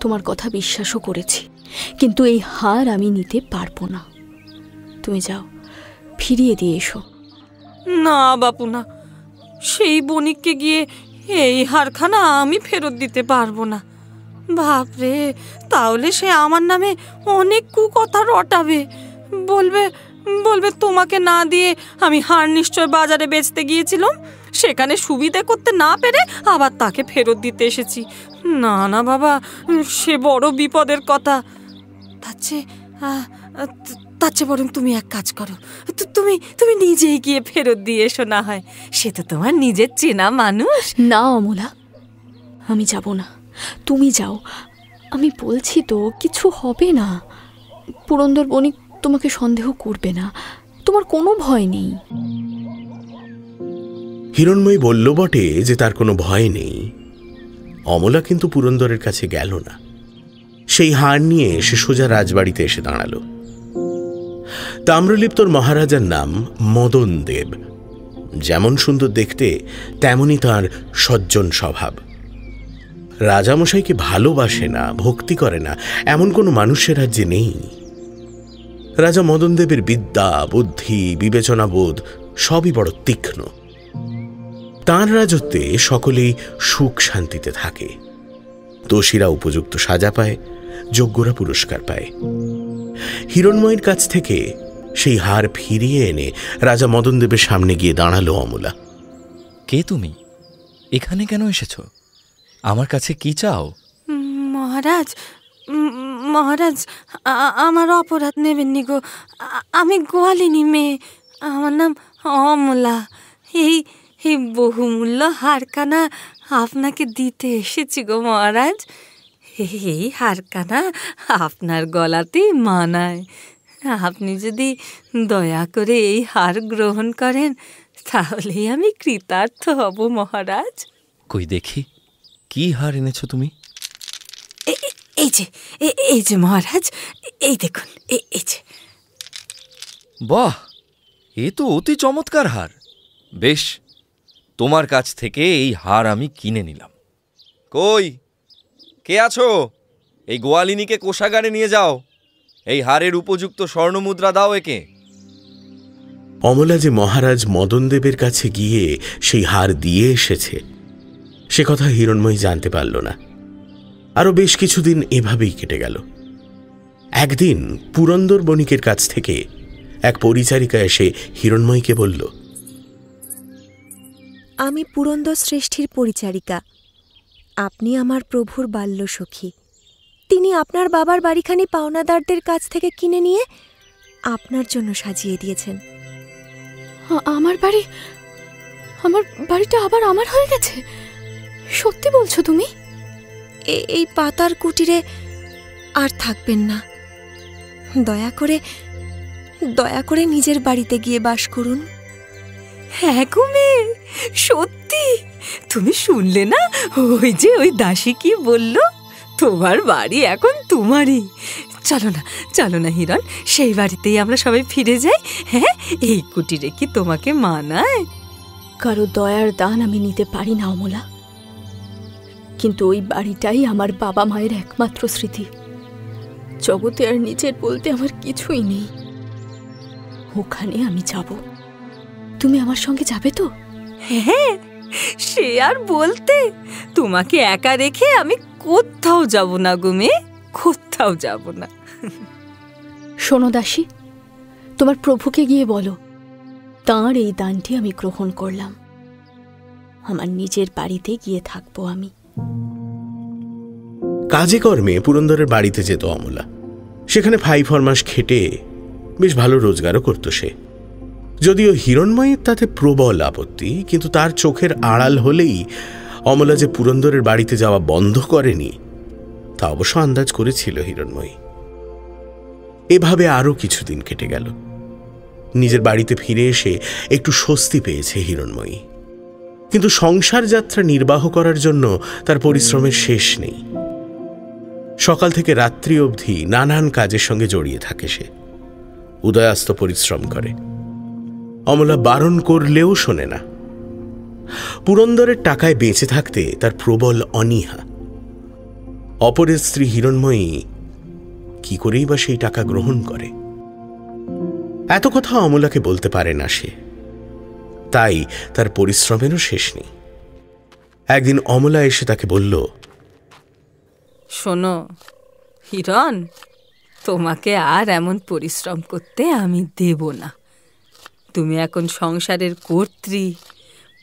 তোমার কথা বিশ্বাসও করেছি, কিন্তু এই হার আমি নিতে পারবো না। তুমি যাও, ফিরিয়ে দিয়ে এসো। না বাপু না, সেই বণিককে গিয়ে এই হারখানা আমি ফেরত দিতে পারবো না। বাপরে, তাহলে সে আমার নামে অনেক কুকথা রটাবে। বলবে বলবে তোমাকে না দিয়ে আমি হার নিশ্চয় বাজারে বেচতে গিয়েছিলাম, সেখানে সুবিধে করতে না পেরে আবার তাকে ফেরত দিতে এসেছি। না না বাবা, সে বড় বিপদের কথা। তার চেয়ে বরং তুমি এক কাজ করো, তুমি নিজেই গিয়ে ফেরত দিয়ে এসো না হয়, সে তো তোমার নিজের চেনা মানুষ। না অমলা, আমি যাব না, তুমি যাও। আমি বলছি তো, কিছু হবে না। পুরন্দর বণিক তোমাকে সন্দেহ করবে না, তোমার কোনো ভয় নেই। হিরণময়ী বলল বটে যে তার কোনো ভয় নেই। অমলা কিন্তু পুরন্দরের কাছে গেল না। সেই হার নিয়ে সে সোজা রাজবাড়িতে এসে দাঁড়ালো। তাম্রলিপ্তর মহারাজার নাম মদন দেব। যেমন সুন্দর দেখতে, তেমনি তার সজ্জন স্বভাব। রাজামশাইকে ভালোবাসে না, ভক্তি করে না, এমন কোনো মানুষের রাজ্যে নেই। রাজা মদন দেবের বিদ্যা, বুদ্ধি, বিবেচনাবোধ সবই বড় তীক্ষ্ণ। তাঁর রাজত্বে সকলেই সুখ শান্তিতে থাকে। দোষীরা উপযুক্ত সাজা পায়, যোগ্যরা পুরস্কার পায়। হিরণময়ীর কাছ থেকে সেই হার ফিরিয়ে এনে রাজা মদন দেবের সামনে গিয়ে দাঁড়ালো অমলা। কে তুমি? এখানে কেন এসেছ? আমার কাছে কি চাও? মহারাজ, মহারাজ, আমার অপরাধ নেবেননি গো। আমি গোয়ালিনী মেয়ে, আমার নাম অমলা। এই বহুমূল্য হারখানা আপনাকে দিতে এসেছি গো মহারাজ। এই হারখানা আপনার গলাতেই মানায়। আপনি যদি দয়া করে এই হার গ্রহণ করেন, তাহলেই আমি কৃতার্থ হব মহারাজ। কই দেখি, কি হার এনেছো তুমি? এই যে মহারাজ, এই দেখুন, এই যে। বাহ, এ তো অতি চমৎকার হার। বেশ, তোমার কাছ থেকে এই হার আমি কিনে নিলাম। কই, কে আছো? এই গোয়ালিনীকে কোষাগারে নিয়ে যাও, এই হারের উপযুক্ত স্বর্ণমুদ্রা দাও একে। অমলা যে মহারাজ মদন দেবের কাছে গিয়ে সেই হার দিয়ে এসেছে, সে কথা হিরণময়ী জানতে পারল না। আরো বেশ কিছুদিন এভাবেই কেটে গেল। একদিন পুরন্দর বণিকের কাছ থেকে এক পরিচারিকা এসে হিরণময়ীকে বলল, আমি পুরন্দর শ্রেষ্ঠীর পরিচারিকা। আপনি আমার প্রভুর বাল্যসখী। তিনি আপনার বাবার বাড়িখানি পাওনাদারদের কাছ থেকে কিনে নিয়ে আপনার জন্য সাজিয়ে দিয়েছেন। আমার বাড়িটা আবার আমার হয়ে গেছে? সত্যি বলছো তুমি? এই পাতার কুটিরে আর থাকবেন না। দয়া করে নিজের বাড়িতে গিয়ে বাস করুন। হ্যাঁ গো মেয়ে, সত্যি? তুমি শুনলে না ওই দাসী কি বলল? তোমার বাড়ি এখন তোমারই। চলো না হিরণ, সেই বাড়িতেই আমরা সবাই ফিরে যাই। হ্যাঁ, এই কুটিরে কি তোমাকে মানায়? কারো দয়ার দান আমি নিতে পারি না অমলা, কিন্তু ওই বাড়িটাই আমার বাবা মায়ের একমাত্র স্মৃতি। জগতে আর নিজের বলতে আমার কিছুই নেই। ওখানে আমি যাব। তুমি আমার সঙ্গে যাবে তো? হ্যাঁ, সে আর বলতে, তোমাকে একা রেখে আমি কোথাও যাব না গো মেয়ে, কোথাও যাব না। শোনো দাসী, তোমার প্রভুকে গিয়ে বলো তাঁর এই দানটি আমি গ্রহণ করলাম। আমার নিজের বাড়িতে গিয়ে থাকবো আমি। কাজে কর্মে পুরন্দরের বাড়িতে যেত অমলা। সেখানে ফাই ফরমাস খেটে বেশ ভালো রোজগারও করত সে। যদিও হিরণময়ীর তাতে প্রবল আপত্তি, কিন্তু তার চোখের আড়াল হলেই অমলা যে পুরন্দরের বাড়িতে যাওয়া বন্ধ করেনি তা অবশ্য আন্দাজ করেছিল হিরণময়ী। এভাবে আরও কিছুদিন কেটে গেল। নিজের বাড়িতে ফিরে এসে একটু স্বস্তি পেয়েছে হিরণময়ী, কিন্তু সংসার যাত্রা নির্বাহ করার জন্য তার পরিশ্রমের শেষ নেই। সকাল থেকে রাত্রি অবধি নানান কাজের সঙ্গে জড়িয়ে থাকে সে। উদয়াস্ত পরিশ্রম করে। অমলা বারণ করলেও শোনে না। পুরন্দরের টাকায় বেঁচে থাকতে তার প্রবল অনীহা। অপরের স্ত্রী হিরণময়ী কি করেই বা সেই টাকা গ্রহণ করে? এত কথা অমলাকে বলতে পারে না সে, তাই তার পরিশ্রমেরও শেষ নেই। একদিন অমলা এসে তাকে বলল, শোনো হিরণ, তোমাকে আর এমন পরিশ্রম করতে আমি দেব না। তুমি এখন সংসারের কর্ত্রী,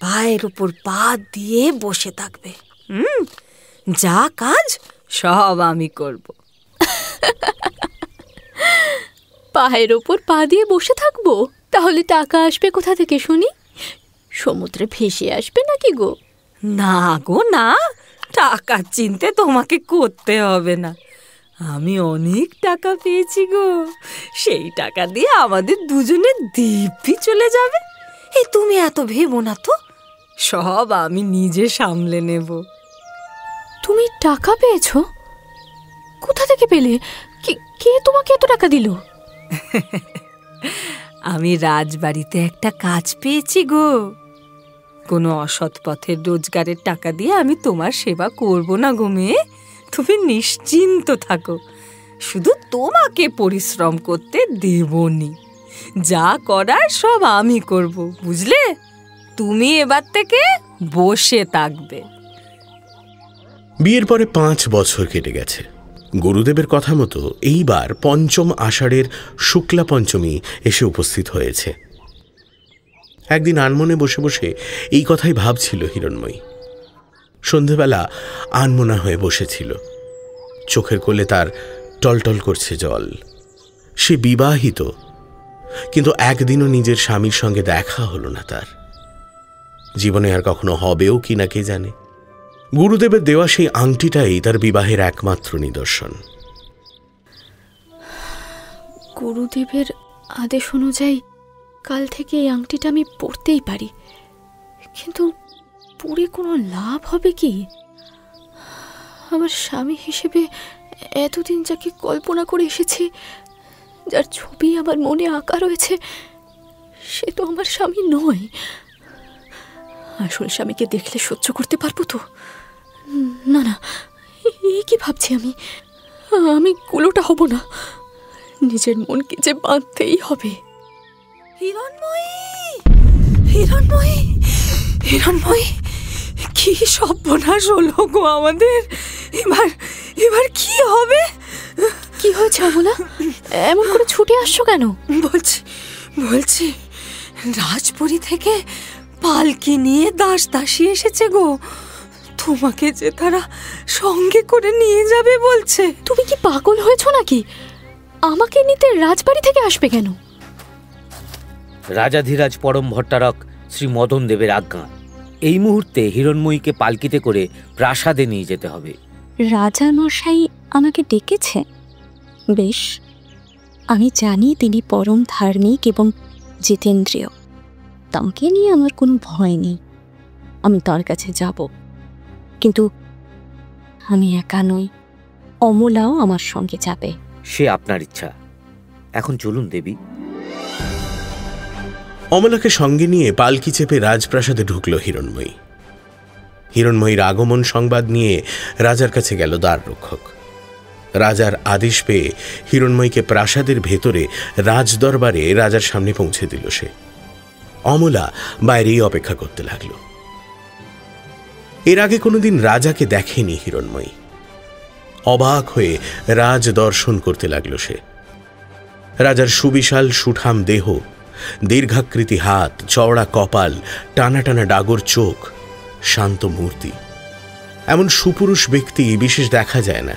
পায়ের উপর পা দিয়ে বসে থাকবে। যা কাজ সব আমি করব। পায়ের ওপর পা দিয়ে বসে থাকবো? তাহলে টাকা আসবে কোথা থেকে শুনি? সমুদ্রে ভেসে আসবে নাকি গো? না গো না, টাকার চিন্তা তোমাকে করতে হবে না। আমি অনেক টাকা পেয়েছি গো, সেই টাকা দিয়ে আমাদের দুজনের দিব্যি চলে যাবে। এই তুমি এত ভেবো না তো, সব আমি নিজে সামলে নেব। তুমি টাকা পেয়েছো? কোথা থেকে পেলে? কে তোমাকে এত টাকা দিল? আমি রাজবাড়িতে একটা কাজ পেয়েছি গো। কোনো অসৎ পথের রোজগারের টাকা দিয়ে আমি তোমার সেবা করব না গো মেয়ে, তুমি নিশ্চিন্ত থাকো। শুধু তোমাকে পরিশ্রম করতে দেবনি, যা করার সব আমি করব, বুঝলে? তুমি এবার থেকে বসে থাকবে। বিয়ের পরে 5 বছর কেটে গেছে। গুরুদেবের কথা মতো এইবার পঞ্চম আষাঢ়ের শুক্লা পঞ্চমী এসে উপস্থিত হয়েছে। একদিন আনমনে বসে বসে এই কথাই ভাবছিল হিরণময়ী। সন্ধেবেলা আনমনা হয়ে বসেছিল, চোখের কোলে তার টলটল করছে জল। সে বিবাহিত, কিন্তু একদিনও নিজের স্বামীর সঙ্গে দেখা হলো না তার। জীবনে আর কখনো হবেও কিনা কে জানে। গুরুদেবের দেওয়া সেই আংটিটাই তার বিবাহের একমাত্র নিদর্শন। গুরুদেবের আদেশ অনুযায়ী কাল থেকে এই আংটিটা আমি পরতেই পারি, কিন্তু পরে কোনো লাভ হবে কি? আমার স্বামী হিসেবে এতদিন যাকে কল্পনা করে এসেছি, যার ছবি আমার মনে আঁকা রয়েছে, সে তো আমার স্বামী নয়। আসল স্বামীকে দেখলে সহ্য করতে পারবো তো? না না, কি ভাবছি আমি কুলোটা হব না। নিজের মনকে যে বাঁধতেই হবে। হিরণময়ী, হিরণময়ী, হিরণময়ী, কি সর্বনাশ হলো গো আমাদের! এবার কি হবে? কি হয়েছে অমলা? এমন করে ছুটে আসছো কেন? বলছি রাজপুরী থেকে পালকি নিয়ে দাসী এসেছে গো। তোমাকে যে তারা সঙ্গে করে নিয়ে যাবে বলছে। তুমি কি পাগল হয়েছো নাকি? আমাকে নিতে রাজবাড়ি থেকে আসবে কেন? রাজাধিরাজ পরম ভট্টারক শ্রী মদন দেবের আজ্ঞা। এই মুহূর্তে হিরণময়ীকে পালকিতে করে প্রাসাদে নিয়ে যেতে হবে। রাজা মশাই আমাকে ডেকেছে। বেশ, আমি জানি তিনি পরম ধার্মিক এবং জিতেন্দ্রীয়। তাঁকে নিয়ে আমার কোনো ভয় নেই, আমি তার কাছে যাব। কিন্তু আমি একা নই, অমলাও আমার সঙ্গে যাবে। সে আপনার ইচ্ছা। এখন চলুন দেবী। অমলাকে সঙ্গে নিয়ে পালকি চেপে রাজপ্রাসাদে ঢুকল হিরণময়ী। হিরণময়ীর আগমন সংবাদ নিয়ে রাজার কাছে গেল দ্বাররক্ষক। রাজার আদেশ পেয়ে হিরণময়ীকে প্রাসাদের ভেতরে রাজদরবারে রাজার সামনে পৌঁছে দিল সে। অমলা বাইরেই অপেক্ষা করতে লাগল। এর আগে কোনোদিন রাজাকে দেখেনি হিরণময়ী। অবাক হয়ে রাজ দর্শন করতে লাগল সে। রাজার সুবিশাল সুঠাম দেহ, দীর্ঘাকৃতি হাত, চওড়া কপাল, টানা টানা ডাগর চোখ, শান্ত মূর্তি, এমন সুপুরুষ ব্যক্তি বিশেষ দেখা যায় না।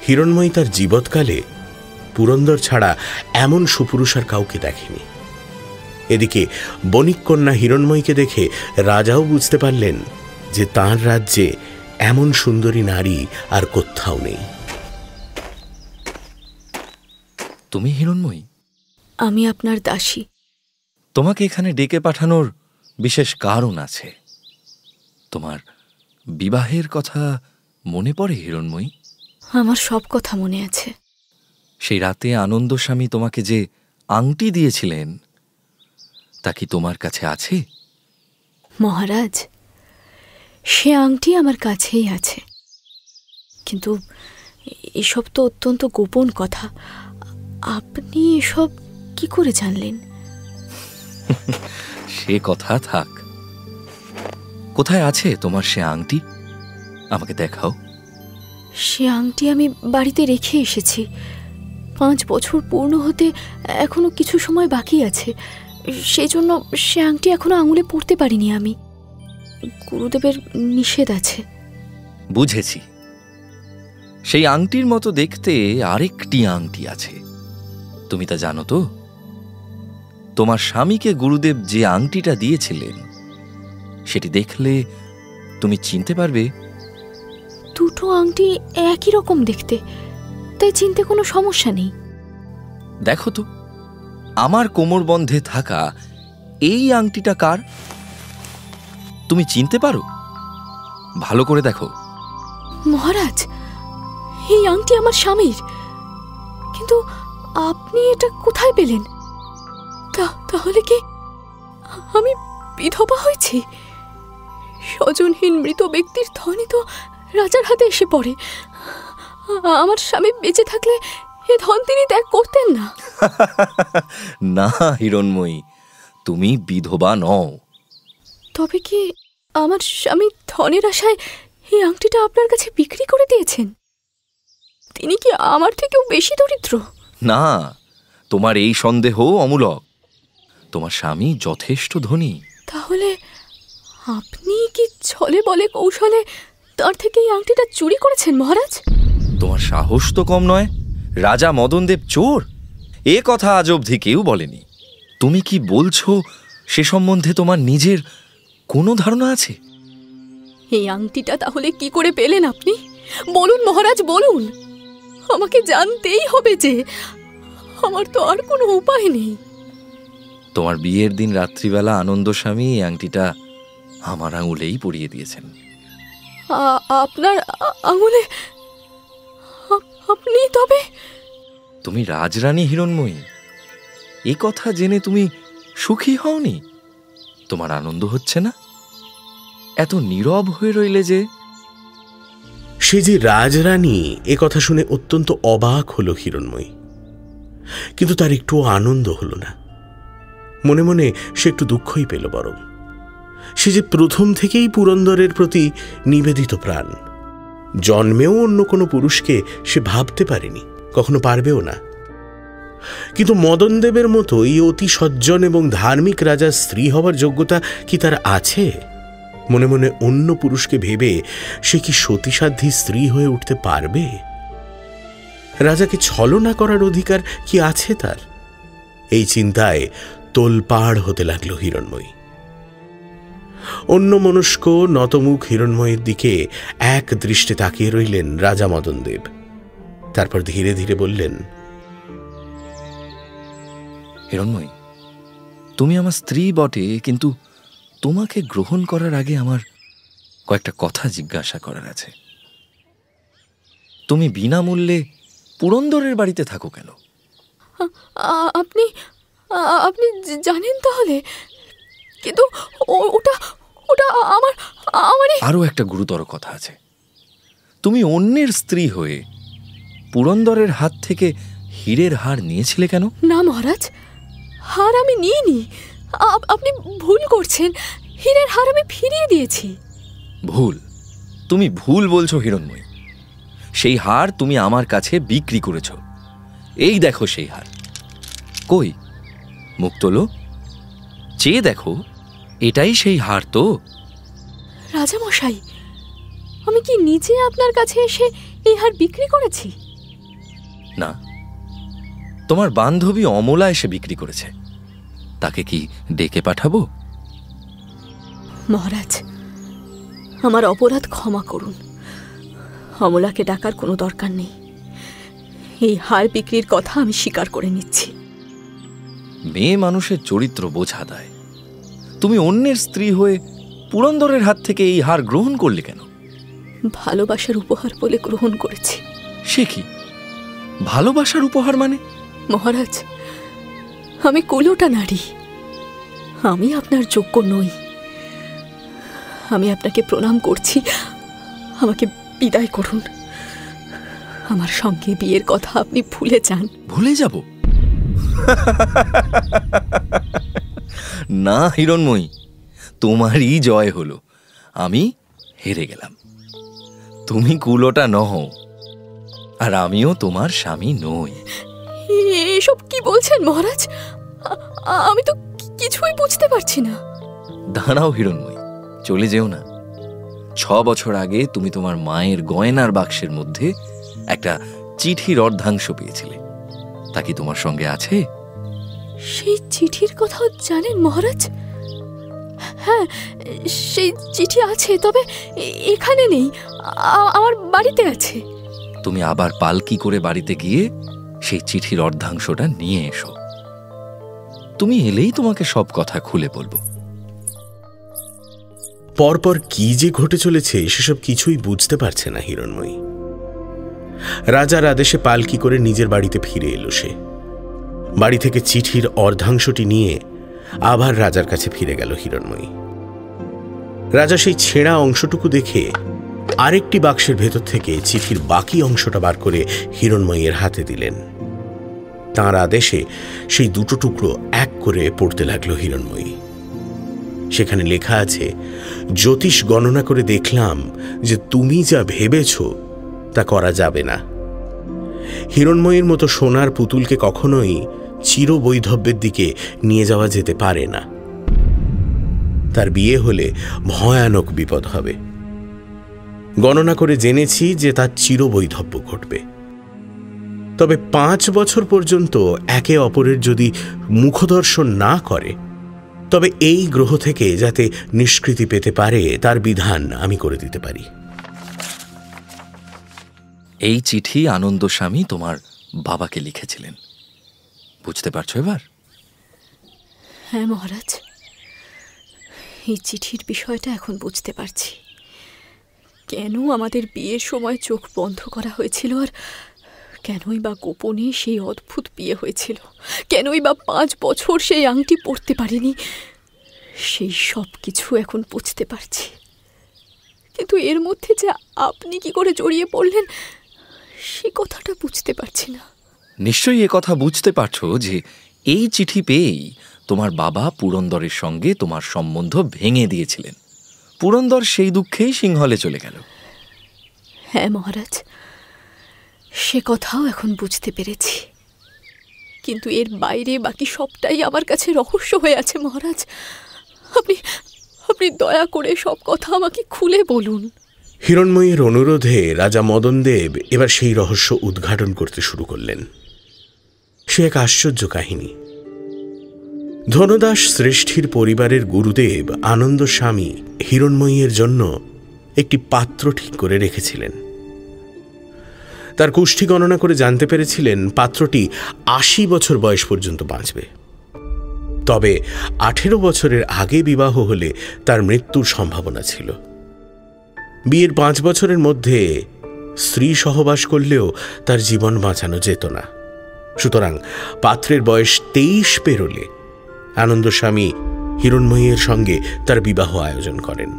হিরণময়ী তার জীবৎকালে পুরন্দর ছাড়া এমন সুপুরুষ আর কাউকে দেখেনি। এদিকে বণিক কন্যা হিরণময়ীকে দেখে রাজাও বুঝতে পারলেন যে তাঁর রাজ্যে এমন সুন্দরী নারী আর কোথাও নেই। তুমি হিরণময়ী? আমি আপনার দাসী। তোমাকে এখানে ডেকে পাঠানোর বিশেষ কারণ আছে। তোমার বিবাহের কথা মনে পড়ে হিরণময়ী? আমার সব কথা মনে আছে। সেই রাতে আনন্দস্বামী তোমাকে যে আংটি দিয়েছিলেন তা কি তোমার কাছে আছে? মহারাজ, সে আংটি আমার কাছেই আছে, কিন্তু এসব তো অত্যন্ত গোপন কথা। আপনি এসব কি করে জানলেন? সে কথা থাক। কোথায় আছে তোমার সে আংটি? আমাকে দেখাও। সে আংটি আমি বাড়িতে রেখে এসেছি। 5 বছর পূর্ণ হতে এখনো কিছু সময় বাকি আছে, সেই জন্য সে আংটি এখনো আঙুলে পড়তে পারিনি আমি। গুরুদেবের নিষেধ আছে। বুঝেছি। সেই আংটির মতো দেখতে আরেকটি আংটি আছে, তুমি তা জানো তো? তোমার স্বামীকে গুরুদেব যে আংটিটা দিয়েছিলেন সেটি দেখলে তুমি চিনতে পারবে। দুটো আংটি একই রকম দেখতে, তাই চিনতে কোনো সমস্যা নেই। দেখো তো, আমার কোমরবন্ধে থাকা এই আংটিটা কার? তুমি চিনতে পারো? ভালো করে দেখো। মহারাজ, এই আংটি আমার স্বামীর, কিন্তু আপনি এটা কোথায় পেলেন? তাহলে কি আমি বিধবা হয়েছি? স্বজনহীন মৃত ব্যক্তির ধনই তো রাজার হাতে এসে পড়ে। আমার স্বামী বেঁচে থাকলে এ ধন তিনি ত্যাগ করতেন না। না হিরণময়ী, তুমি বিধবা নও। তবে কি আমার স্বামী ধনের আশায় এই আংটিটা আপনার কাছে বিক্রি করে দিয়েছেন? তিনি কি আমার থেকেও বেশি দরিদ্র? না, তোমার এই সন্দেহ অমূলক। তোমার স্বামী যথেষ্ট ধনী। তাহলে আপনি কি ছলে বলে কৌশলে তার থেকে এই আংটিটা চুরি করেছেন মহারাজ? তোমার সাহস তো কম নয়। রাজা মদনদেব চোর, এ কথা আজ অবধি কেউ বলেনি। তুমি কি বলছো সে সম্বন্ধে তোমার নিজের কোনো ধারণা আছে? এই আংটিটা তাহলে কি করে পেলেন আপনি? বলুন মহারাজ, বলুন। আমাকে জানতেই হবে যে, আমার তো আর কোনো উপায় নেই। তোমার বিয়ের দিন রাত্রিবেলা আনন্দস্বামী এই আংটিটা আমার আঙুলেই পরিয়ে দিয়েছেন। আপনার আঙুলে? আপনি তবে? তুমি রাজরানী হিরণময়ী, এ কথা জেনে তুমি সুখী হওনি? তোমার আনন্দ হচ্ছে না? এত নীরব হয়ে রইলে যে? সে যে রাজরানী এ কথা শুনে অত্যন্ত অবাক হল হিরণময়ী, কিন্তু তার একটু আনন্দ হল না। মনে মনে সে একটু দুঃখই পেল বরং। সে যে প্রথম থেকেই পুরন্দরের প্রতি নিবেদিত প্রাণ, জন্মেও অন্য কোনো পুরুষকে সে ভাবতে পারেনি, কখনো পারবেও না। কিন্তু মদনদেবের মতো এই অতি সজ্জন এবং ধার্মিক রাজার স্ত্রী হবার যোগ্যতা কি তার আছে? মনে মনে অন্য পুরুষকে ভেবে সে কি সতীসাধ্যী স্ত্রী হয়ে উঠতে পারবে? রাজাকে ছলনা করার অধিকার কি আছে তার? এই চিন্তায় তোলপাড় হতে লাগলো হিরণময়ী। অন্য মনস্ক নতমুখ হিরণময়ীর দিকে এক দৃষ্টে তাকিয়ে রইলেন রাজা মদনদেব। তারপর ধীরে ধীরে বললেন, হিরণময়ী, তুমি আমার স্ত্রী বটে, কিন্তু তোমাকে গ্রহণ করার আগে আমার কয়েকটা কথা জিজ্ঞাসা করার আছে। তুমি বিনামূল্যে পুরন্দরের বাড়িতে থাকো কেন? আপনি আপনি জানেন তাহলে? কিন্তু ওটা ওটা আমার আমারই। আরও একটা গুরুতর কথা আছে। তুমি অন্যের স্ত্রী হয়ে পুরন্দরের হাত থেকে হীরের হার নিয়েছিলে কেন? না মহারাজ, হার আমি নিইনি। আপনি ভুল করছেন। হীরের হার আমি ফিরিয়ে দিয়েছি। ভুল? তুমি ভুল বলছো হিরণময়ী। সেই হার তুমি আমার কাছে বিক্রি করেছ। এই দেখো সেই হার। কই, মুখ তোলো, চেয়ে দেখো, এটাই সেই হার তো? রাজামশাই, আমি কি নিজে আপনার কাছে এসে এই হার বিক্রি করেছি? না, তোমার বান্ধবী অমলা এসে বিক্রি করেছে। তাকে কি ডেকে পাঠাবো? মহারাজ, আমার অপরাধ ক্ষমা করুন। অমলাকে ডাকার কোনো দরকার নেই। এই হার বিক্রির কথা আমি স্বীকার করে নিচ্ছি। মেয়ে মানুষের চরিত্র বোঝা দেয়। তুমি অন্যের স্ত্রী হয়ে পুরন্দরের হাত থেকে এই হার গ্রহণ করলে কেন? ভালোবাসার উপহার বলে গ্রহণ করেছি। সে কি ভালোবাসার উপহার মানে? মহারাজ, আমি কুলোটা নারী। আমি আপনার যোগ্য নই। আমি আপনাকে প্রণাম করছি। আমাকে বিদায় করুন। আমার সঙ্গে বিয়ের কথা আপনি ভুলে যান। ভুলে যাব না হিরণময়ী, তোমারই জয় হলো। আমি হেরে গেলাম। তুমি কুলোটা নও, আর আমিও তোমার স্বামী নই। এসব কি বলছেন মহারাজ? আমি তো কিছুই বুঝতে পারছি না। দাঁড়াও হিরণময়ী, চলে যেও না। 6 বছর আগে তুমি তোমার মায়ের গয়নার বাক্সের মধ্যে একটা চিঠির অর্ধাংশ পেয়েছিলে। তা কি তোমার সঙ্গে আছে? সেই চিঠির কথা জানেন মহারাজ? হ্যাঁ, সেই চিঠি আছে, তবে এখানে নেই, আমার বাড়িতে আছে। তুমি আবার পালকি করে বাড়িতে গিয়ে সেই চিঠির অর্ধাংশটা নিয়ে এসো। তুমি এলেই তোমাকে সব কথা খুলে বলবো। পরপর কি যে ঘটে চলেছে সেসব কিছুই বুঝতে পারছে না হিরণময়ী। রাজার আদেশে পালকি করে নিজের বাড়িতে ফিরে এলো সে। বাড়ি থেকে চিঠির অর্ধাংশটি নিয়ে আবার রাজার কাছে ফিরে গেল হিরণময়ী। রাজা সেই ছেঁড়া অংশটুকু দেখে আরেকটি বাক্সের ভেতর থেকে চিঠির বাকি অংশটা বার করে হিরণময়ীর হাতে দিলেন। তাঁর আদেশে সেই দুটো টুকরো এক করে পড়তে লাগলো হিরণময়ী। সেখানে লেখা আছে, জ্যোতিষ গণনা করে দেখলাম যে তুমি যা ভেবেছ তা করা যাবে না। হিরণময়ীর মতো সোনার পুতুলকে কখনোই চিরবৈধব্যের দিকে নিয়ে যাওয়া যেতে পারে না। তার বিয়ে হলে ভয়ানক বিপদ হবে। গণনা করে জেনেছি যে তার চিরবৈধব্য ঘটবে। তবে 5 বছর পর্যন্ত একে অপরের যদি মুখদর্শন না করে, তবে এই গ্রহ থেকে যাতে নিষ্কৃতি পেতে পারে তার বিধান আমি করে দিতে পারি। এই চিঠি আনন্দস্বামী তোমার বাবাকে লিখেছিলেন, বুঝতে পারছো এবার? হ্যাঁ মহারাজ, এই চিঠির বিষয়টা এখন বুঝতে পারছি। কেন আমাদের বিয়ের সময় চোখ বন্ধ করা হয়েছিল, আর কেনই বা গোপনে সেই অদ্ভুত বিয়ে হয়েছিল, কেনই বা 5 বছর সেই আংটি পরতে পারিনি, সেই সব কিছু এখন বুঝতে পারছি। কিন্তু এর মধ্যে যে আপনি কি করে জড়িয়ে পড়লেন সে কথাটা বুঝতে পারছি না। নিশ্চয়ই এ কথা বুঝতে পারছো যে এই চিঠি পেয়েই তোমার বাবা পুরন্দরের সঙ্গে তোমার সম্বন্ধ ভেঙে দিয়েছিলেন। পুরন্দর সেই দুঃখেই সিংহলে চলে গেল। হ্যাঁ মহারাজ, সে কথাও এখন বুঝতে পেরেছি। কিন্তু এর বাইরে বাকি সবটাই আমার কাছে রহস্য হয়ে আছে মহারাজ। আপনি দয়া করে সব কথা আমাকে খুলে বলুন। হিরণময়ীর অনুরোধে রাজা মদনদেব এবার সেই রহস্য উদ্ঘাটন করতে শুরু করলেন। সে এক আশ্চর্য কাহিনী। ধনদাস শ্রেষ্ঠীর পরিবারের গুরুদেব আনন্দস্বামী হিরণময়ীর জন্য একটি পাত্র ঠিক করে রেখেছিলেন। তার কুষ্ঠি গণনা করে জানতে পেরেছিলেন পাত্রটি 80 বছর বয়স পর্যন্ত বাঁচবে। তবে 18 বছরের আগে বিবাহ হলে তার মৃত্যুর সম্ভাবনা ছিল। বিয়ের 5 বছরের মধ্যে স্ত্রী সহবাস করলেও তার জীবন বাঁচানো যেত না। সুতরাং পাত্রের বয়স 23 পেরোলে আনন্দস্বামী হিরণময়ীর সঙ্গে তার বিবাহ আয়োজন করেন।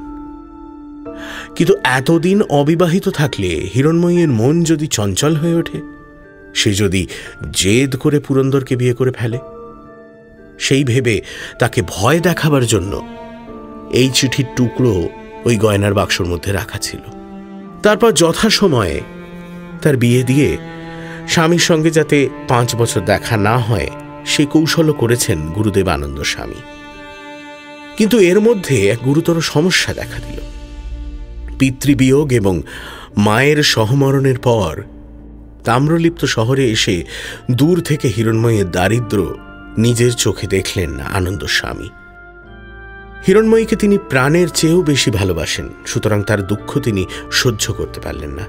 কিন্তু এতদিন অবিবাহিত থাকলে হিরণময়ীর মন যদি চঞ্চল হয়ে ওঠে, সে যদি জেদ করে পুরন্দরকে বিয়ে করে ফেলে, সেই ভেবে তাকে ভয় দেখাবার জন্য এই চিঠির টুকরো ওই গয়নার বাক্সর মধ্যে রাখা ছিল। তারপর যথাসময়ে তার বিয়ে দিয়ে স্বামীর সঙ্গে যাতে 5 বছর দেখা না হয় সে কৌশলও করেছেন গুরুদেব আনন্দস্বামী। কিন্তু এর মধ্যে এক গুরুতর সমস্যা দেখা দিল। পিতৃবিয়োগ এবং মায়ের সহমরণের পর তাম্রলিপ্ত শহরে এসে দূর থেকে হিরণময়ীর দারিদ্র নিজের চোখে দেখলেন আনন্দস্বামী। হিরণময়ীকে তিনি প্রাণের চেয়েও বেশি ভালোবাসেন, সুতরাং তার দুঃখ তিনি সহ্য করতে পারলেন না,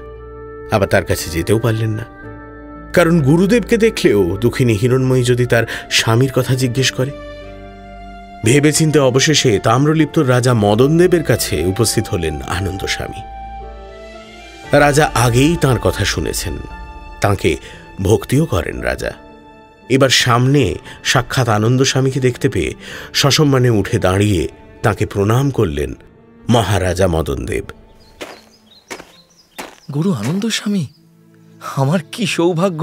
আবার তার কাছে যেতেও পারলেন না। কারণ গুরুদেবকে দেখলেও দুঃখিনী হিরণময়ী যদি তার স্বামীর কথা জিজ্ঞেস করে। ভেবেচিন্তে অবশেষে তাম্রলিপ্ত রাজা মদনদেবের কাছে উপস্থিত হলেন আনন্দস্বামী। রাজা আগেই তাঁর কথা শুনেছেন, তাঁকে ভক্তিও করেন রাজা। এবার সামনে সাক্ষাৎ আনন্দস্বামীকে দেখতে পেয়ে সসম্মানে উঠে দাঁড়িয়ে তাঁকে প্রণাম করলেন মহারাজা মদনদেব। গুরু আনন্দস্বামী, আমার কি সৌভাগ্য!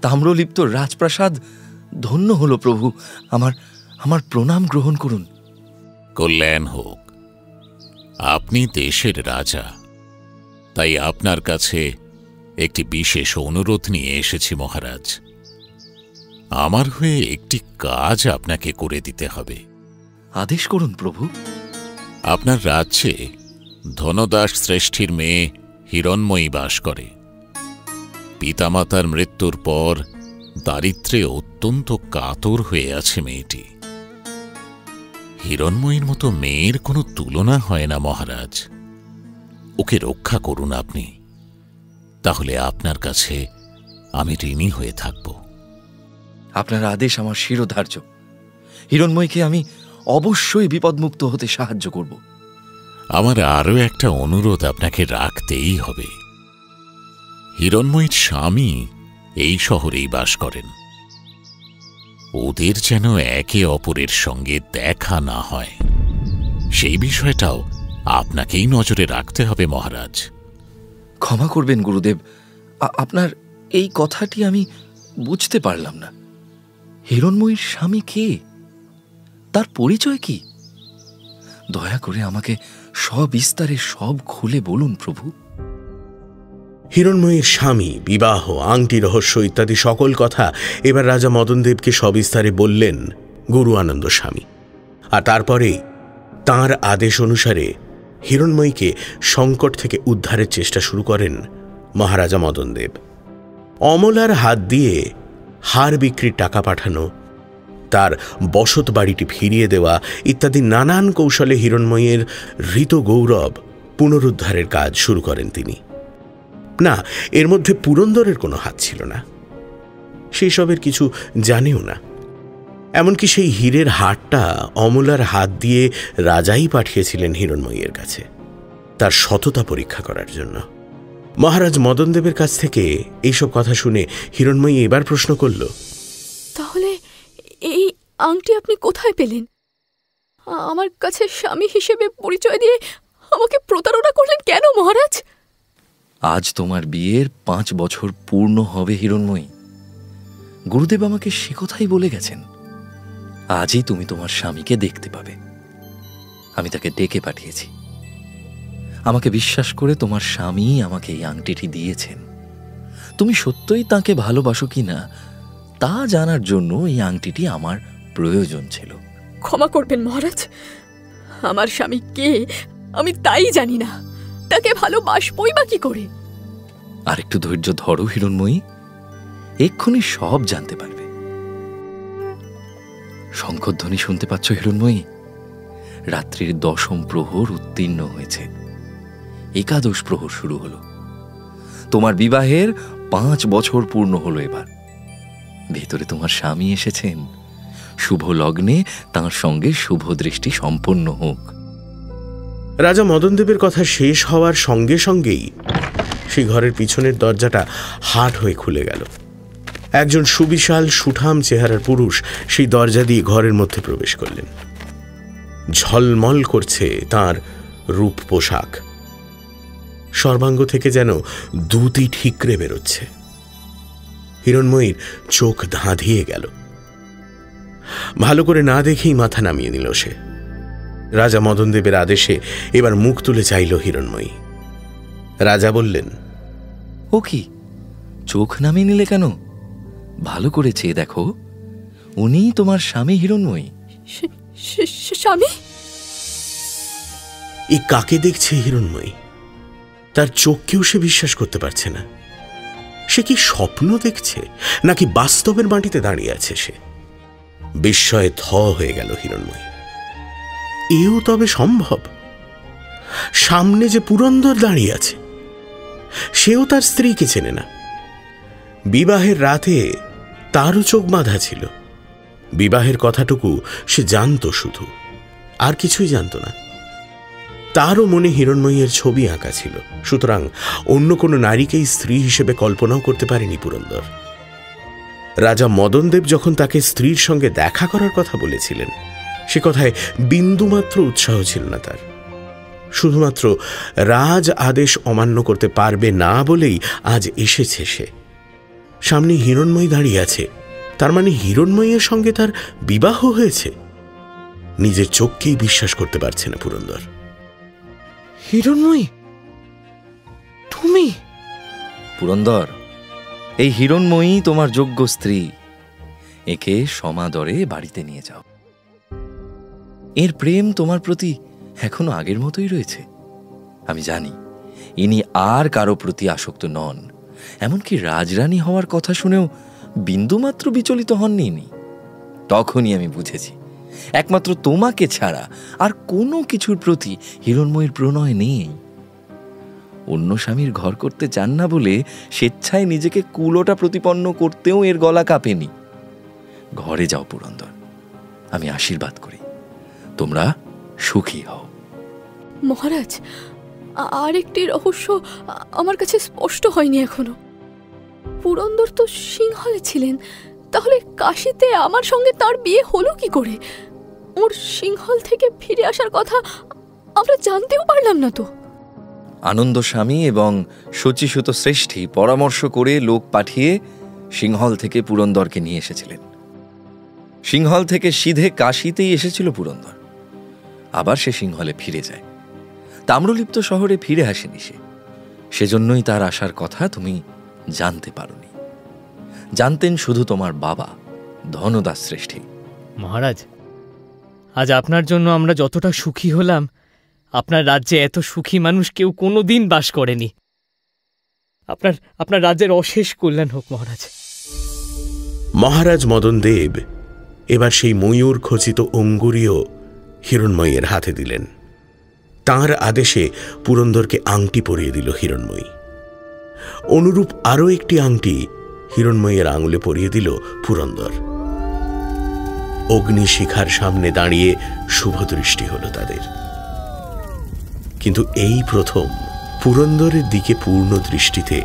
তাম্রলিপ্ত রাজপ্রাসাদ ধন্য হলো প্রভু। আমার প্রণাম গ্রহণ করুন। কল্যাণ হোক। আপনি দেশের রাজা, তাই আপনার কাছে একটি বিশেষ অনুরোধ নিয়ে এসেছি মহারাজ। আমার হয়ে একটি কাজ আপনাকে করে দিতে হবে। আদেশ করুন প্রভু। আপনার রাজ্যে ধনদাস শ্রেষ্ঠীর মেয়ে হিরণময়ী বাস করে। পিতামাতার মৃত্যুর পর দারিদ্র্যে অত্যন্ত কাতর হয়ে আছে মেয়েটি। হিরণময়ীর মতো মেয়ের কোনো তুলনা হয় না মহারাজ। ওকে রক্ষা করুন আপনি, তাহলে আপনার কাছে আমি ঋণী হয়ে থাকব। আপনার আদেশ আমার শিরোধার্য। হিরণময়ীকে আমি অবশ্যই বিপদমুক্ত হতে সাহায্য করব। আমার আরও একটা অনুরোধ আপনাকে রাখতেই হবে। হিরণময়ীর স্বামী এই শহরেই বাস করেন। ওদের যেন একে অপরের সঙ্গে দেখা না হয়, সেই বিষয়টাও আপনাকেই নজরে রাখতে হবে মহারাজ। ক্ষমা করবেন গুরুদেব, আপনার এই কথাটি আমি বুঝতে পারলাম না। হিরণময়ীর স্বামী কে? তার পরিচয় কি? দয়া করে আমাকে সবিস্তারে সব খুলে বলুন প্রভু। হিরণময়ীর স্বামী, বিবাহ, আংটি রহস্য ইত্যাদি সকল কথা এবার রাজা মদনদেবকে সবিস্তারে বললেন গুরু আনন্দস্বামী। আর তারপরে তাঁর আদেশ অনুসারে হিরণময়ীকে সংকট থেকে উদ্ধারের চেষ্টা শুরু করেন মহারাজা মদনদেব। অমলার হাত দিয়ে হার বিক্রির টাকা পাঠানো, তার বসত বাড়িটি ফিরিয়ে দেওয়া ইত্যাদি নানান কৌশলে হিরণময়ীর হৃত গৌরব পুনরুদ্ধারের কাজ শুরু করেন তিনি। না, এর মধ্যে পুরন্দরের কোনো হাত ছিল না, সেই সবের কিছু জানেও না। এমনকি সেই হীরের হারটা অমলার হাত দিয়ে রাজাই পাঠিয়েছিলেন হিরণময়ীর কাছে তার সততা পরীক্ষা করার জন্য। মহারাজ মদনদেবের কাছ থেকে এইসব কথা শুনে হিরণময়ী এবার প্রশ্ন করল, তাহলে এই আংটি আপনি কোথায় পেলেন? আমার কাছে স্বামী হিসেবে পরিচয় দিয়ে আমাকে প্রতারণা করলেন কেন মহারাজ? আজ তোমার বিয়ের 5 বছর পূর্ণ হবে হিরণময়ী। গুরুদেব আমাকে সে কথাই বলে গেছেন। আজই তুমি তোমার স্বামীকে দেখতে পাবে। আমি তাকে ডেকে পাঠিয়েছি। আমাকে বিশ্বাস করে তোমার স্বামী আমাকে এই আংটিটি দিয়েছেন। তুমি সত্যই তাকে ভালোবাসো কিনা তা জানার জন্য এই আংটিটি আমার প্রয়োজন ছিল। ক্ষমা করবেন মহারাজ, আমার স্বামী কে আমি তাই জানি না। তাকে ভালোবাসবই বা কি করে? আর একটু ধৈর্য ধরো হিরণময়ী, এক্ষুনি সব জানতে পারবে। শঙ্খধ্বনি শুনতে পাচ্ছ হিরণময়ী? রাত্রির 10ম প্রহর উত্তীর্ণ হয়েছে, একাদশ প্রহর শুরু হলো। তোমার বিবাহের 5 বছর পূর্ণ হলো এবার। ভেতরে তোমার স্বামী এসেছেন। শুভ লগ্নে তাঁর সঙ্গে শুভ দৃষ্টি সম্পন্ন হোক। রাজা মদনদেবের কথা শেষ হওয়ার সঙ্গে সঙ্গেই সেই ঘরের পিছনের দরজাটা হাট হয়ে খুলে গেল। একজন সুবিশাল সুঠাম চেহারার পুরুষ সেই দরজা দিয়ে ঘরের মধ্যে প্রবেশ করলেন। ঝলমল করছে তার রূপ পোশাক, সর্বাঙ্গ থেকে যেন দুটি ঠিকরে বেরোচ্ছে। হিরণময়ীর চোখ ধাঁধিয়ে গেল। ভালো করে না দেখেই মাথা নামিয়ে নিল সে। রাজা মদনদেবের আদেশে এবার মুখ তুলে চাইল হিরণময়ী। রাজা বললেন, ও কি, চোখ নামিয়ে নিলে কেন? ভালো করে চেয়ে দেখো, উনিই তোমার স্বামী হিরণময়ী। স্বামী? এই কাকে দেখছে হিরণময়ী? তার চোখকেও সে বিশ্বাস করতে পারছে না। সে কি স্বপ্ন দেখছে নাকি বাস্তবের মাটিতে দাঁড়িয়ে আছে সে? বিস্ময়ে থ হয়ে গেল হিরণময়ী। এও তবে সম্ভব? সামনে যে পুরন্দর দাঁড়িয়ে আছে, সেও তার স্ত্রীকে চেনে না। বিবাহের রাতে তারও চোখ বাঁধা ছিল। বিবাহের কথাটুকু সে জানত শুধু, আর কিছুই জানত না। তারও মনে হিরণময়ীর ছবি আঁকা ছিল, সুতরাং অন্য কোনো নারীকেই স্ত্রী হিসেবে কল্পনাও করতে পারেনি পুরন্দর। রাজা মদনদেব যখন তাকে স্ত্রীর সঙ্গে দেখা করার কথা বলেছিলেন, সে কথায় বিন্দুমাত্র উৎসাহ ছিল না তার। শুধুমাত্র রাজ আদেশ অমান্য করতে পারবে না বলেই আজ এসেছে সে। সামনে হিরণময়ী দাঁড়িয়ে আছে, তার মানে হিরণময়ীর সঙ্গে তার বিবাহ হয়েছে। নিজের চোখকেই বিশ্বাস করতে পারছে না পুরন্দর। হিরণময়ী, তুমি? পুরন্দর, এই হিরণময়ী তোমার যোগ্য স্ত্রী। একে সমাদরে বাড়িতে নিয়ে যাও। এর প্রেম তোমার প্রতি এখনো আগের মতোই রয়েছে। আমি জানি ইনি আর কারো প্রতি আসক্ত নন। এমনকি রাজরানী হওয়ার কথা শুনেও বিন্দুমাত্র বিচলিত হননি ইনি। তখনই আমি বুঝেছি একমাত্র তোমাকে ছাড়া আর কোনো কিছুর প্রতি হিরণময়ীর প্রণয় নেই। অন্য স্বামীর ঘর করতে চান না বলে স্বেচ্ছায় নিজেকে কুলোটা প্রতিপন্ন করতেও এর গলা কাঁপেনি। ঘরে যাও পুরন্দর, আমি আশীর্বাদ করি তোমরা সুখী হও। মহারাজ, আরেকটি রহস্য আমার কাছে স্পষ্ট হয়নি এখনো। পুরন্দর তো সিংহলে ছিলেন, তাহলে কাশীতে আমার সঙ্গে তার বিয়ে হলো কি করে? ওর সিংহল থেকে ফিরে আসার কথা আমরা জানতেও পারলাম না তো। আনন্দ স্বামী এবং শচীসুত শ্রেষ্ঠী পরামর্শ করে লোক পাঠিয়ে সিংহল থেকে পুরন্দরকে নিয়ে এসেছিলেন। সিংহল থেকে সিধে কাশীতেই এসেছিল পুরন্দর। আবার সে সিংহলে ফিরে যায়। তাম্রলিপ্ত শহরে ফিরে আসেনি সে। সেজন্যই তার আসার কথা তুমি জানতে পারোনি। জানতেন শুধু তোমার বাবা ধনদাস শ্রেষ্ঠী। মহারাজ, আজ আপনার জন্য আমরা যতটা সুখী হলাম, আপনার রাজ্যে এত সুখী মানুষ কেউ কোনোদিন বাস করেনি। আপনার রাজ্যের অশেষ কল্যাণ হোক মহারাজ। মহারাজ মদনদেব এবার সেই ময়ূর খচিত অঙ্গুরীয় হিরণময়ীর হাতে দিলেন। তাঁর আদেশে পুরন্দরকে আংটি পরিয়ে দিল হিরণময়ী। অনুরূপ আরও একটি আংটি হিরণময়ীর আঙুলে পরিয়ে দিল পুরন্দর। অগ্নিশিখার সামনে দাঁড়িয়ে শুভদৃষ্টি হল তাদের। কিন্তু এই প্রথম পুরন্দরের দিকে পূর্ণ দৃষ্টিতে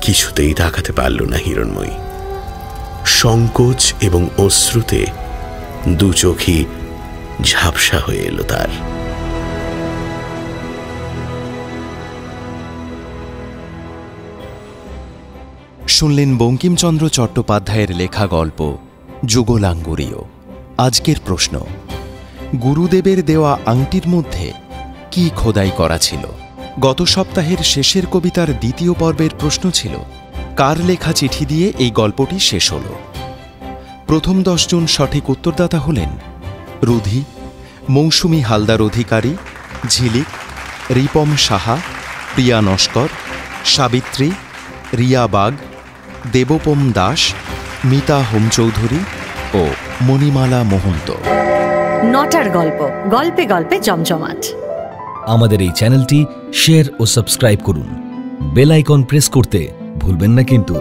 কিছুতেই তাকাতে পারল না হিরণময়ী। সংকোচ এবং অশ্রুতে দু চোখই ঝাপসা হয়ে এলো তার। শুনলেন বঙ্কিমচন্দ্র চট্টোপাধ্যায়ের লেখা গল্প যুগলাঙ্গুরীয়। আজকের প্রশ্ন, গুরুদেবের দেওয়া আংটির মধ্যে কি খোদাই করা ছিল? গত সপ্তাহের শেষের কবিতার দ্বিতীয় পর্বের প্রশ্ন ছিল, কার লেখা চিঠি দিয়ে এই গল্পটি শেষ হল? প্রথম 10 জন সঠিক উত্তরদাতা হলেন রুধি, মৌসুমী হালদার অধিকারী, ঝিলিক, রিপম সাহা, প্রিয়া নস্কর, সাবিত্রী, রিয়া বাগ, দেবপম দাস, মিতা হোমচৌধুরী ও মণিমালা মোহন্ত। নটার গল্প, গল্পে গল্পে জমজমাট। আমাদের এই চ্যানেলটি শেয়ার ও সাবস্ক্রাইব করুন। বেল আইকন প্রেস করতে ভুলবেন না কিন্তু।